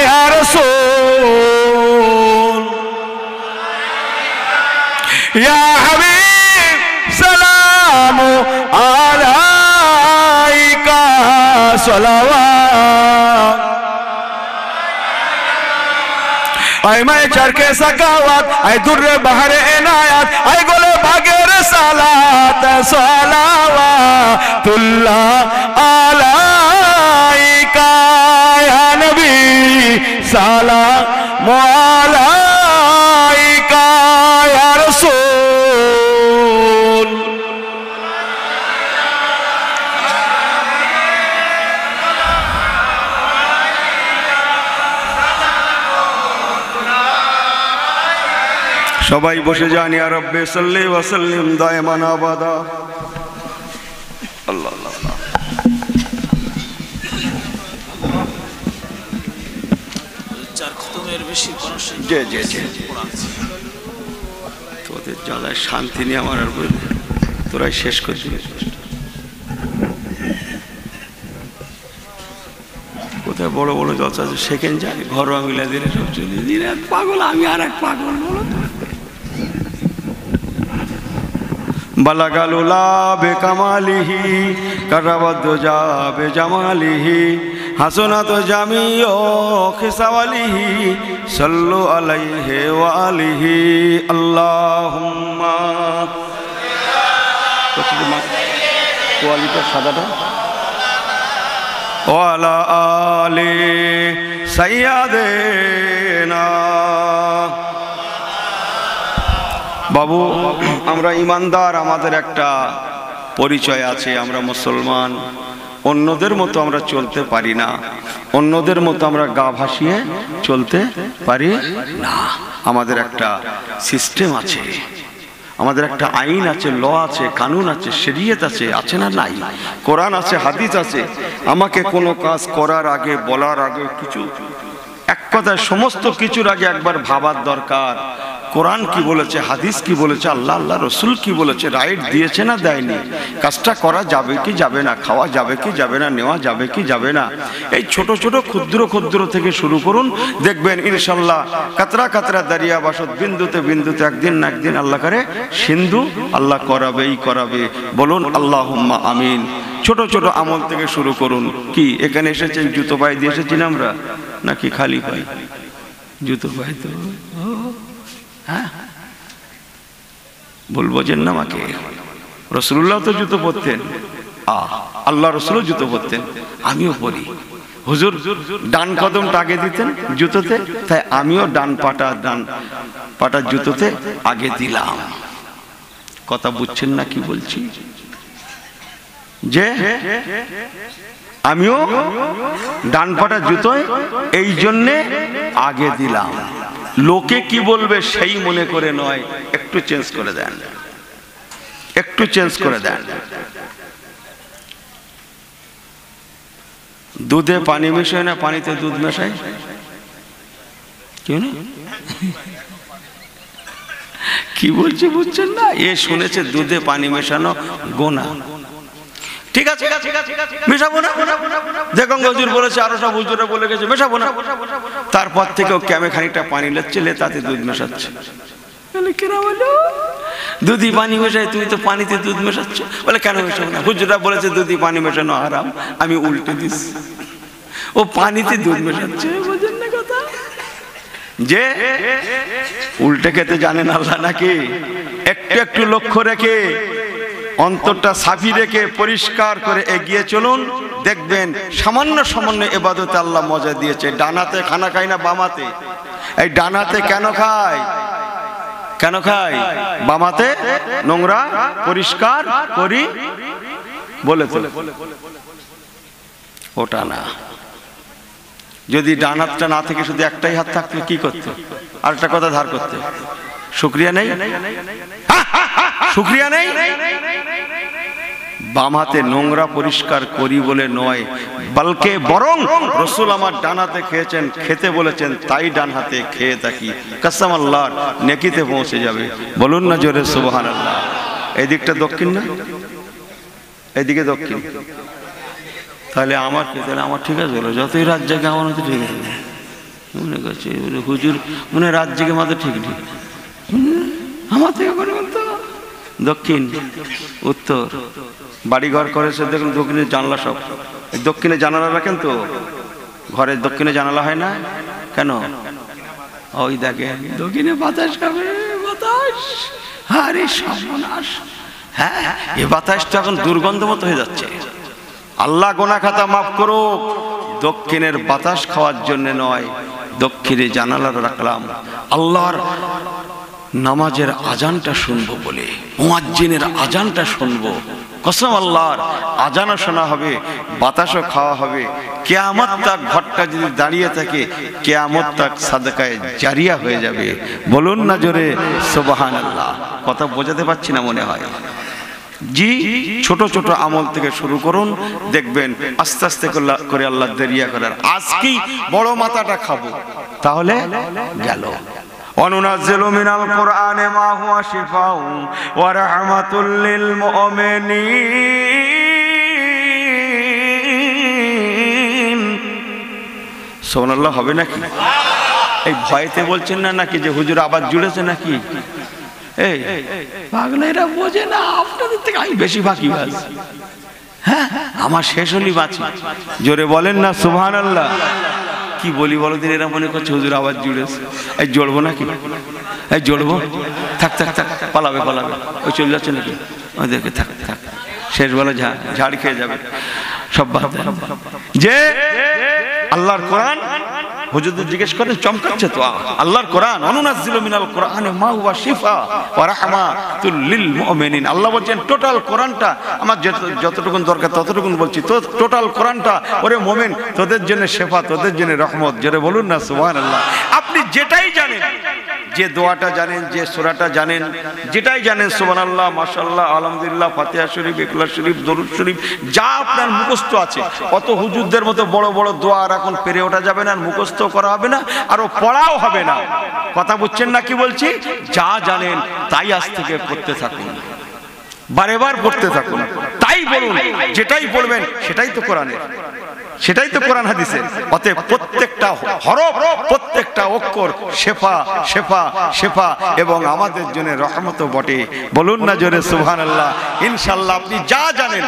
या रसूल, या हबीब सलाम अलैका सलावत। आय मैं चरके सकावत, आय दुर्रे बहरे इनायत, आय गोले भागेर सालात, सलावतुल्लाह अलैका या नबी सलाम अलैका या रसूल। সবাই বসে যান। ইয়া রব্বে সাল্লি ওয়া সাল্লিম দায়মান আবাদা। আল্লাহ আল্লাহ। চার খতমের বেশি কোরআন জি জি জি, তোদের জ্বালায় শান্তি নিয়ে আমার আর তোরাই শেষ করে দিবি। কোথায় বড় বড় জলসা আছে সেখানে যায়, ঘরোয়া মিলাদের সব চলে দিন। এক পাগল আমি আর এক পাগল, বলো বালাগালুলা বেকামালিহি কারাবাদুজা বেজামালিহি হাসনাত জামিও খিসাওয়ালিহি সাল্লু আলাইহি ওয়া আলিহি আল্লাহুম্মা। কোয়ালিটা সাদাটা ওয়ালা আলি সাইয়্যিদিনা। বাবু আমরা ইমানদার, আমাদের একটা পরিচয় আছে, আমরা মুসলমান। অন্যদের মতো আমরা চলতে পারি না, অন্যদের মতো আমরা গা ভাসিয়ে চলতে পারি না। আমাদের একটা সিস্টেম আছে, আমাদের একটা আইন আছে, ল আছে, কানুন আছে, শরীয়ত আছে, আছে না নাই? কোরআন আছে, হাদিস আছে। আমাকে কোনো কাজ করার আগে, বলার আগে, কিছু এক কথায় সমস্ত কিছুর আগে একবার ভাবার দরকার। কোরআন কি বলেছে, হাদিস কি বলেছে, আল্লাহ আল্লাহ রসুল কি বলেছে, রাইট দিয়েছে না দেয়নি, কাজটা করা যাবে কি যাবে না, খাওয়া যাবে কি যাবে না, নেওয়া যাবে কি যাবে না। এই ছোট ছোট ক্ষুদ্র ক্ষুদ্র থেকে শুরু করুন, দেখবেন ইনশাল্লাহ কাতরা কাতরা দারিয়া বাসত, বিন্দুতে বিন্দুতে একদিন না একদিন আল্লাহ করে সিন্ধু আল্লাহ করাবেই করাবে। বলুন আল্লাহুম্মা আমিন। ছোট ছোট আমল থেকে শুরু করুন। কি এখানে এসেছেন জুতো পায়ে দিয়ে এসেছি না আমরা, নাকি খালি পাই? জুতো পায়ে তো হ্যাঁ বলবো যে না, আমাকে রাসূলুল্লাহ তো জুতো পরতেন, আল্লাহ রাসূলও জুতো পরতেন, আমিও পরি। হুজুর ডান কদমটা আগে দিতেন জুতোতে, তাই আমিও ডান পাটা জুতোতে আগে দিলাম। কথা বুঝছেন না কি বলছি? যে আমিও ডান পাটা জুতোয় এই জন্যে আগে দিলাম। লোকে কি বলবে সেই মনে করে নয়, একটু চেঞ্জ করে দেন, একটু চেঞ্জ করে দেন। দুধে পানি মেশায় না পানিতে দুধ মেশায়? কি বলছে বুঝছেন না? এ শুনেছে দুধে পানি মেশানো গোনা। ঠিক আছে মেশাবো না, দেখুন হুজুর বলেছে, আরো সব হুজুরে বলে গেছে মেশাবো না। তারপর থেকে ও ক্যামে খানিকটা পানি লেচ্ছে, তাতে দুধ মেশাচ্ছে। দুধি পানি মেশাই, তুই তো পানিতে দুধ মেশাচ্ছ। বলে কেন মেশাবো না? হুজুরা বলেছে দুধি পানি মেশানো হারাম, আমি উল্টে দিস। ও পানিতে দুধ মেশাচ্ছে, বুঝেন না কথা? যে উল্টে খেতে জানেন আল্লাহ নাকি? একটু একটু লক্ষ্য রেখে, অন্তরটা সাফি রেখে, পরিষ্কার করে এগিয়ে চলুন, দেখবেন সামান্য সামান্য ইবাদতে আল্লাহ মজা দিয়েছে। ডানাতে খানা খাই না বামাতে? এই ডানাতে কেন খাই? কেন খাই? বামাতে নোংরা পরিষ্কার করি বলে তো, ওটা না। যদি ডান হাতটা না থেকে শুধু একটাই হাত থাকতো কি করতো? আর একটা কথা ধার করতে, শুকরিয়া নেই, শুকরিয়া নেই। বাম হাতে নোংরা পরিষ্কার করি বলে নয়, বলকে বরং রসুল আমার ডান হাতে খেয়েছেন, খেতে বলেছেন, তাই ডান হাতে খেয়ে থাকি। কসম আল্লাহর, নেকিতে পৌঁছে যাবে। বলুন না জোরে সুবহানাল্লাহ। এই দিকটা দক্ষিণ না, এদিকে দক্ষিণ। তাহলে আমার কি? তাহলে আমার ঠিক আছে বলো, যতই রাত জাগে আমার মতো ঠিক আছে মনে করছে হুজুর, মনে রাত জেগে মাথা ঠিক নেই আমার থেকে করে বলতো। দক্ষিণ উত্তর বাড়িঘর করেছে দেখুন, দক্ষিণের জানলা সব, দক্ষিণে জানালা রাখেন তো, ঘরের দক্ষিণে জানালা হয় না কেন? ওই দেখেন দক্ষিণে বাতাস খাবে, বাতাস। আরে সর্বনাশ! হ্যাঁ, এ বাতাসটা এখন দুর্গন্ধ মতো হয়ে যাচ্ছে। আল্লাহ গোনা খাতা মাফ করো, দক্ষিণের বাতাস খাওয়ার জন্য নয়, দক্ষিণে জানালা রাখলাম আল্লাহর নামাজের আজানটা শুনবো বলে, মুয়াজ্জিনের আজানটা শুনবো। কসম আল্লাহর, আজানও শোনা হবে, বাতাসও খাওয়া হবে। কিয়ামত তাক ঘরটা যদি দাঁড়িয়ে থাকে, কিয়ামত তাক সাদকায়ে জারিয়া হয়ে যাবে। বলুন না জোরে সুবহানাল্লাহ। কথা বোঝাতে পারছি না মনে হয়। জি, ছোট ছোট আমল থেকে শুরু করুন, দেখবেন আস্তে আস্তে করে আল্লাহ দেরিয়া করার। আজকেই বড় মাথাটা খাবো, তাহলে গেল। অনুনাজ্জিলু মিনাল কুরআনি মা হুয়া শিফাউ ওয়া রাহমাতুল লিল মুমিনিন। সুবহানাল্লাহ হবে নাকি? এই ভয়তে বলছেন না নাকি যে হুজুর আবার জুড়েছে নাকি? এই পাগলেরা বোঝে না, আপনাদের থেকে আমি বেশি বাকি বাজ। হ্যাঁ, আমার শেষ হলি বাঁচি। জোরে বলেন না সুবহানাল্লাহ। কি বলি বলো দিন, এরা মনে করছে হুজুর আবার জুড়েছে। এই জড়বো নাকি? এই জড়বো? থাক থাক থাক, পালাবে পালাবে। ওই চলে যাচ্ছে নাকি? ওই দেখে থাক থাক, শেষ বেলা ঝাড় খেয়ে যাবে সব। যে আল্লাহর কোরআন হুজুরদের জিজ্ঞেস করেন, চমকাচ্ছে তো। আল্লাহর কোরআন, অনুনাজ্জিলু মিনাল কুরআনি মা হুয়া শিফা ওয়া রাহমাতুল লিল মুমিনিন। আল্লাহ বলছেন টোটাল কোরআনটা আমার যতটুকুন দরকার ততটুকুন বলছি, তো টোটাল কোরআনটা ওরে মুমিন তোদের জন্য শেফা, তোদের জন্য রহমত। জোরে বলুন না সুবহানাল্লাহ। আপনি যেটাই জানেন, যে দোয়াটা জানেন, যে সূরাটা জানেন, যেটাই জানেন, সুবহানাল্লাহ, মাশাআল্লাহ, আলহামদুলিল্লাহ, ফাতিহা শরীফ, ইখলাস শরীফ, দরুদ শরীফ, যা আপনার মুখস্থ আছে। অত হুজুরদের মতো বড় বড় দোয়া আর এখন পেরে ওঠা যাবে না, মুখস্থ করা হবে না, আর পড়াও হবে না। কথা বুঝছেন না কি বলছি? যা জানেন তাই আজ থেকে পড়তে থাকুন, বারে বার পড়তে থাকুন। তাই বলুন, যেটাই পড়বেন সেটাই তো কোরআনের, সেটাই তো কোরআন হাদিসের। অতএব প্রত্যেকটা হরফ, প্রত্যেকটা অক্ষর শেফা শেফা শেফা, এবং আমাদের জন্য রহমতও বটে। বলুন না জোরে সুবহানাল্লাহ। ইনশাআল্লাহ আপনি যা জানেন,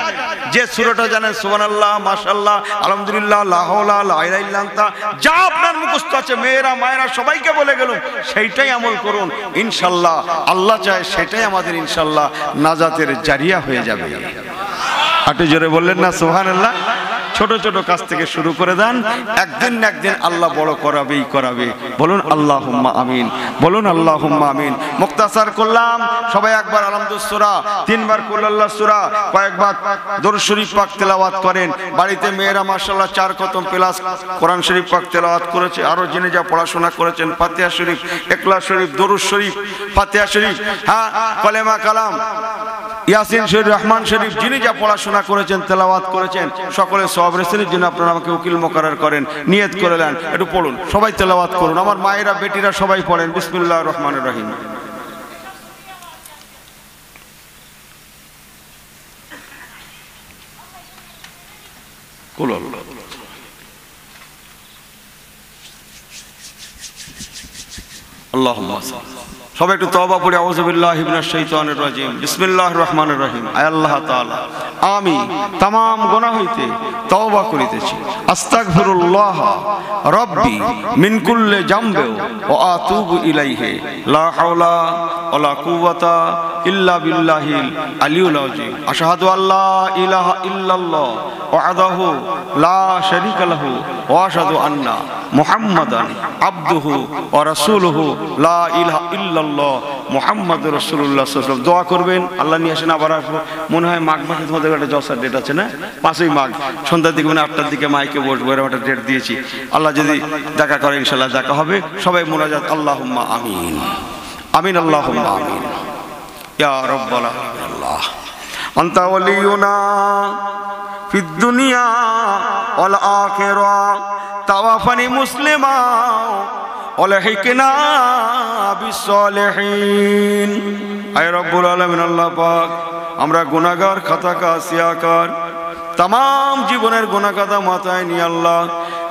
যে সূরাটা জানেন, সুবহানাল্লাহ, মাশাআল্লাহ, আলহামদুলিল্লাহ, লা হাওলা লা ইলাহা ইল্লা আনতা, যা আপনার মুখস্থ আছে, মেয়েরা মায়েরা সবাইকে বলে গেলুন, সেইটাই আমল করুন। ইনশাআল্লাহ আল্লাহ চায় সেটাই আমাদের ইনশাআল্লাহ নাজাতের জারিয়া হয়ে যাবে। একটু জোরে বললেন না সুবহানাল্লাহ। ছোট ছোট কাজ থেকে শুরু করে দেন, একদিন না একদিন আল্লাহ বড় করাবেই করাবে। বলুন আল্লাহুম্মা আমিন, বলুন আল্লাহুম্মা আমিন। মুক্তাসার করলাম, সবাই একবার আলহামদুলিল্লাহ সূরা, তিনবার কুল আল্লাহ সূরা, কয়েকবার দরুদ শরীফ পাক তেলাওয়াত করেন। বাড়িতে মেয়েরা মাশাআল্লাহ 4 খতম প্লাস কোরআন শরীফ পাক তেলাওয়াত করেছে, আরো জেনে যা পড়াশোনা করেছেন, ফাতিহা শরীফ, ইখলাস শরীফ, দরুদ শরীফ, ফাতিহা শরীফ, হ্যাঁ কলেমা কালাম, ইয়াসিন শরীফ, রহমান শরীফ, যিনি যা পড়াশোনা করেছেন, তেলাওয়াত করেছেন, সকলে সওয়াব রেসিনের জন্য আপনারা আমাকে উকিল মোকাররর করেন, নিয়ত করে নেন। একটু পড়ুন, সবাই তেলাওয়াত করুন, আমার মায়েরা বেটিরা সবাই পড়েন। বিসমিল্লাহির রহমানির রহিম। কুল আল্লাহ। আল্লাহুম্মা সাল্লি। সবাই একটু তওবা পড়ি, আউযু বিল্লাহি মিনাশ শাইতানির রাজিম, বিসমিল্লাহির রহমানির রহিম। আয় আল্লাহ তাআলা, আমি तमाम গুনাহ হইতে তওবা করিতেছি। আস্তাগফিরুল্লাহ রাব্বি মিন কুল্লি জামবি ওয়া আতুবু ইলাইহি, লা হাওলা ওয়ালা কুওয়াতা ইল্লা বিল্লাহিল আলিয়্যিল আযীম। আশহাদু আল্লা ইলাহা ইল্লাল্লাহ ওয়াহদাহু লা শারীকা লাহু ওয়া আশহাদু আন্না মুহাম্মাদান আবদুহু ওয়া রাসূলুহু লা ইলাহা ইল্লাল্লাহ মুহাম্মাদুর রাসূলুল্লাহ সাল্লাল্লাহু আলাইহি ওয়াসাল্লাম। দোয়া করবেন, আল্লাহ নিয়ে আসেন। আবার আসবো, মনে হয় মাঘ মাসে তোমাদের একটা জলসার ডেট আছে না, 5ই মাঘ সন্ধ্যার দিকে, মানে 8টার দিকে মাইকে বসবো, এরকম একটা ডেট দিয়েছি। আল্লাহ যদি দেখা করে ইনশাআল্লাহ দেখা হবে। সবাই মুনাজাত, আল্লাহুম্মা আমিন, আমিন, আল্লাহুম্মা আমিন। ইয়া রাব্বাল আলামিন, আল্লাহ আনতা ওয়ালিয়ুনা ফিদ দুনিয়া ওয়াল আখিরাহ, তাওয়াফানি মুসলিমা ওয়ালহিকনা বিসসালিহিন। আয় রব্বুল আলামিন, আল্লাহ পাক, আমরা গুনাহগার, খাতাকা, সিয়াকার, तमाम জীবনের গুনাহ কাদা মাথায় নিয়ে আল্লাহ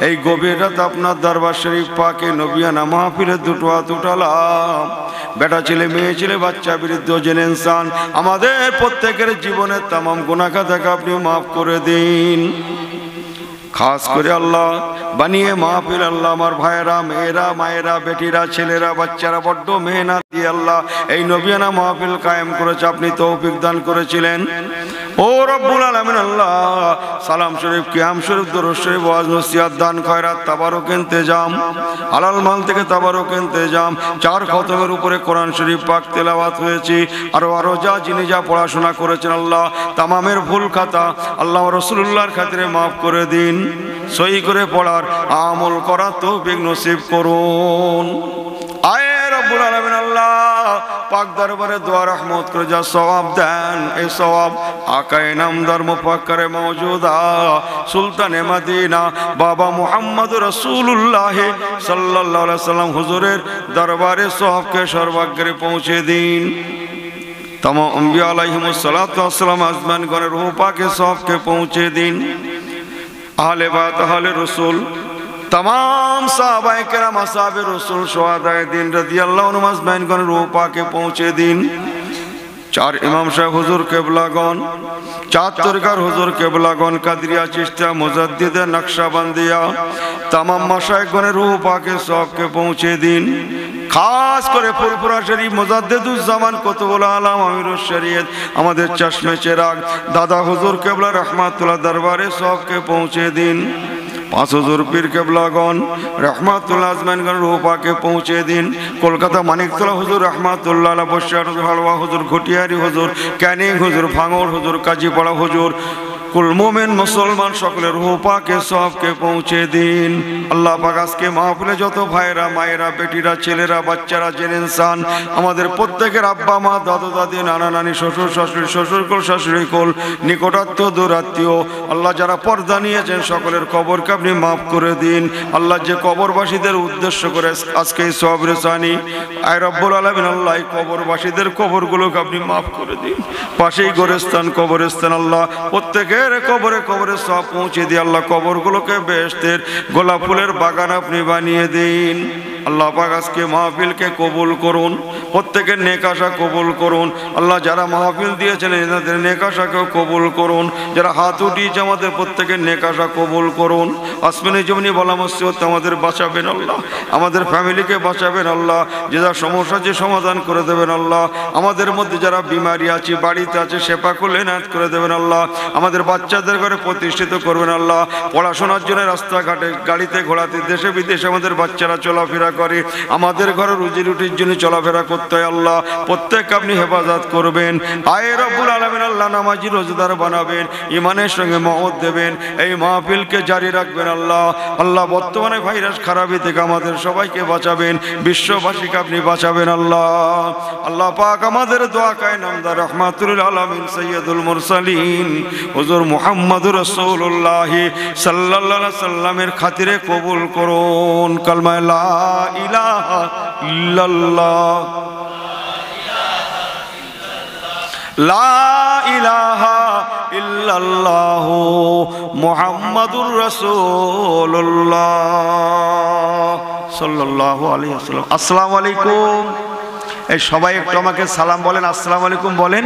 এই গভীর রাত আপনার দরবার শরীফ পাকে নবিয়ানা মাহফিলে দুটো হাত উঠালাম। বেটা ছেলে, মেয়ে ছেলে, বাচ্চা, বৃদ্ধ, জেনে ইনসান, আমাদের প্রত্যেকের জীবনের तमाम গুনাহ কাদাকে আপনি মাফ করে দিন। খাস করে আল্লাহ বানিয়ে মাহফিল, আল্লাহ আমার ভাইয়েরা, মেয়েরা, মায়েরা, বেটিরা, ছেলেরা, বাচ্চারা বড্ড মেহনত দিয়ে আল্লাহ এই নবিয়ানা মাহফিল কায়েম করেছে, আপনি তৌফিক দান করেছিলেন। ও রব্বুল আলামিন, আল্লাহ সালাম শরীফ, কিয়াম শরীফ, দরুদ শরীফ, ওয়াজ নসিহত, দান খয়রাত, তাবারুক ইন্তেজাম, হালাল মাল থেকে তাবারুক ইন্তেজাম, 4 খতমের উপরে কোরআন শরীফ পাক তেলাওয়াত হয়েছে, আরো যা যিনি যা পড়াশোনা করেছেন আল্লাহ তামামের ভুল খাতা আল্লাহ রাসূলুল্লাহর খাতিরে মাফ করে দিন। সহি করে পড়ার আমল করার তৌফিক নসিব করুন। আয়ে রব্বুল আলামিন, আল্লাহ পাক দরবারে দোয়া রহমত করে যা সওয়াব দেন, এই সওয়াব আকায়ে নামদার মুফাক্কারে মওজুদা সুলতানে মদিনা বাবা মুহাম্মদ রাসূলুল্লাহ সাল্লাল্লাহু আলাইহি সাল্লাম হুজুরের দরবারে সওয়াবকে সর্বাগ্রে পৌঁছে দিন। तमाम अंबिया अलैहिमुस सलातु वस्सलाम आजमानगणের রূহ পাকে সওয়াবকে পৌঁছে দিন। আহলে বাইত, আহলে রাসূল, तमाम साहबाए केराम, असहाबे रसूल, शुहादाए दीन रदियल्लाहु अन्हुम अजमाइन रूह पाके पहुँचे दिन। 4 इमाम साहेब हुजूर केबलागन, 4 तरीकार हुजूर केबलागन, कादरिया, चिश्तिया, मुजद्दिदा, नक्शबंदिया, तमाम मशाइखगণের रूह पाके सबके पहुँचे दिन। खास करे फुरफुरा शरीफ मुजद्दिदुज्जामान कुतुबुल आलम आमिरुश शरीयत আমাদের চশমে চেরাগ दादा हुजूर केबला रहमतुल्लाह दरबारे सबके पहुँचे दिन। 5 हुजूर पीर केबलागन रहमतुल्लाह आजमाइनगण रूह पाके पहुँचे दिन। कलकाता मानिकतला हुजूर रहमतुल्लाह अलैह, बसिर हलवा हुजूर, घटियारी हुजूर, कैनिंग हुजूर, भांगड़ हुजूर, काजीपाड़ा हुजूर, कुल मोमिन मुसलमान सकलेर रूह पाके सबके पहुँचे दिन। अल्लाह पाक आजके महफिले যত ভাইরা, মায়েরা, বেটিরা, ছেলেরা, বাচ্চারা, জেনে ইনসান, আমাদের প্রত্যেকের আব্বা মা, দাদু দাদি, নানা নানি, শ্বশুর শাশুড়ি, শ্বশুরকুল শাশুড়িকুল, নিকটাত্মীয় দূরাত্মীয়, আল্লাহ যারা পর্দা নিয়েছেন সকলের কবরকে আপনি মাফ করে দিন। আল্লাহ যে কবরবাসীদের উদ্দেশ্য করে আজকে এই সওয়াব রেসানি, আয় রব্বুল আলামিন, আল্লাহ এই কবরবাসীদের কবরগুলোকে আপনি মাফ করে দিন। পাশেই গোরস্থান, কবরস্থান, আল্লাহ প্রত্যেকে কবরে কবরে সব পৌঁছে দিয়ে আল্লাহ কবরগুলোকে বেহেশতের গোলাপ ফুলের বাগান আপনি বানিয়ে দিন। আল্লাহ পাক আজকে মাহফিলকে কবুল করুন, প্রত্যেকের নেক আশা কবুল করুন। আল্লাহ যারা মাহফিল দিয়েছেন এনাদের নেক আশাকেও কবুল করুন, যারা হাত উঠিয়েছে আমাদের প্রত্যেকের নেক আশা কবুল করুন। আসমানি জমিনি বলা মুসিবত আমাদের বাঁচাবেন আল্লাহ, আমাদের ফ্যামিলিকে বাঁচাবেন আল্লাহ, যে যা সমস্যা যে সমাধান করে দেবেন আল্লাহ। আমাদের মধ্যে যারা বিমারি আছে, বাড়িতে আছে, সেবা করলে এনায়েত করে দেবেন আল্লাহ। আমাদের বাচ্চাদের ঘরে প্রতিষ্ঠিত করবেন আল্লাহ। পড়াশোনার জন্য রাস্তাঘাটে, গাড়িতে ঘোড়াতে, দেশে বিদেশে আমাদের বাচ্চারা চলাফেরা করে, আমাদের ঘরে রুজি রুটির জন্য চলাফেরা করতে হয় আল্লাহ। প্রত্যেককে আপনি হেফাজত করবেন। আয়ে রব্বুল আলামিন আল্লাহ নামাজি রোজাদার বানাবেন, ইমানের সঙ্গে মহব্বত দেবেন, এই মাহফিলকে জারি রাখবেন আল্লাহ। আল্লাহ বর্তমানে ভাইরাস খারাপি থেকে আমাদের সবাইকে বাঁচাবেন, বিশ্ববাসীকে আপনি বাঁচাবেন আল্লাহ। আল্লাহ পাক আমাদের দোয়া কায় নামদার রহমাতুল আলামিন সৈয়দুল মুরসালিন হুজুর মুহাম্মদুর রাসূলুল্লাহ সাল্লাল্লাহু আলাইহি সাল্লামের খাতিরে কবুল করুন। কালমা লা ইলাহা ইল্লাল্লাহ, লা ইলাহা ইল্লাল্লাহ মুহাম্মাদুর রাসূলুল্লাহ সাল্লাল্লাহু আলাইহি ওয়াসাল্লাম। আসসালামু আলাইকুম। এই সবাই একটু আমাকে সালাম বলেন, আসসালামু আলাইকুম বলেন।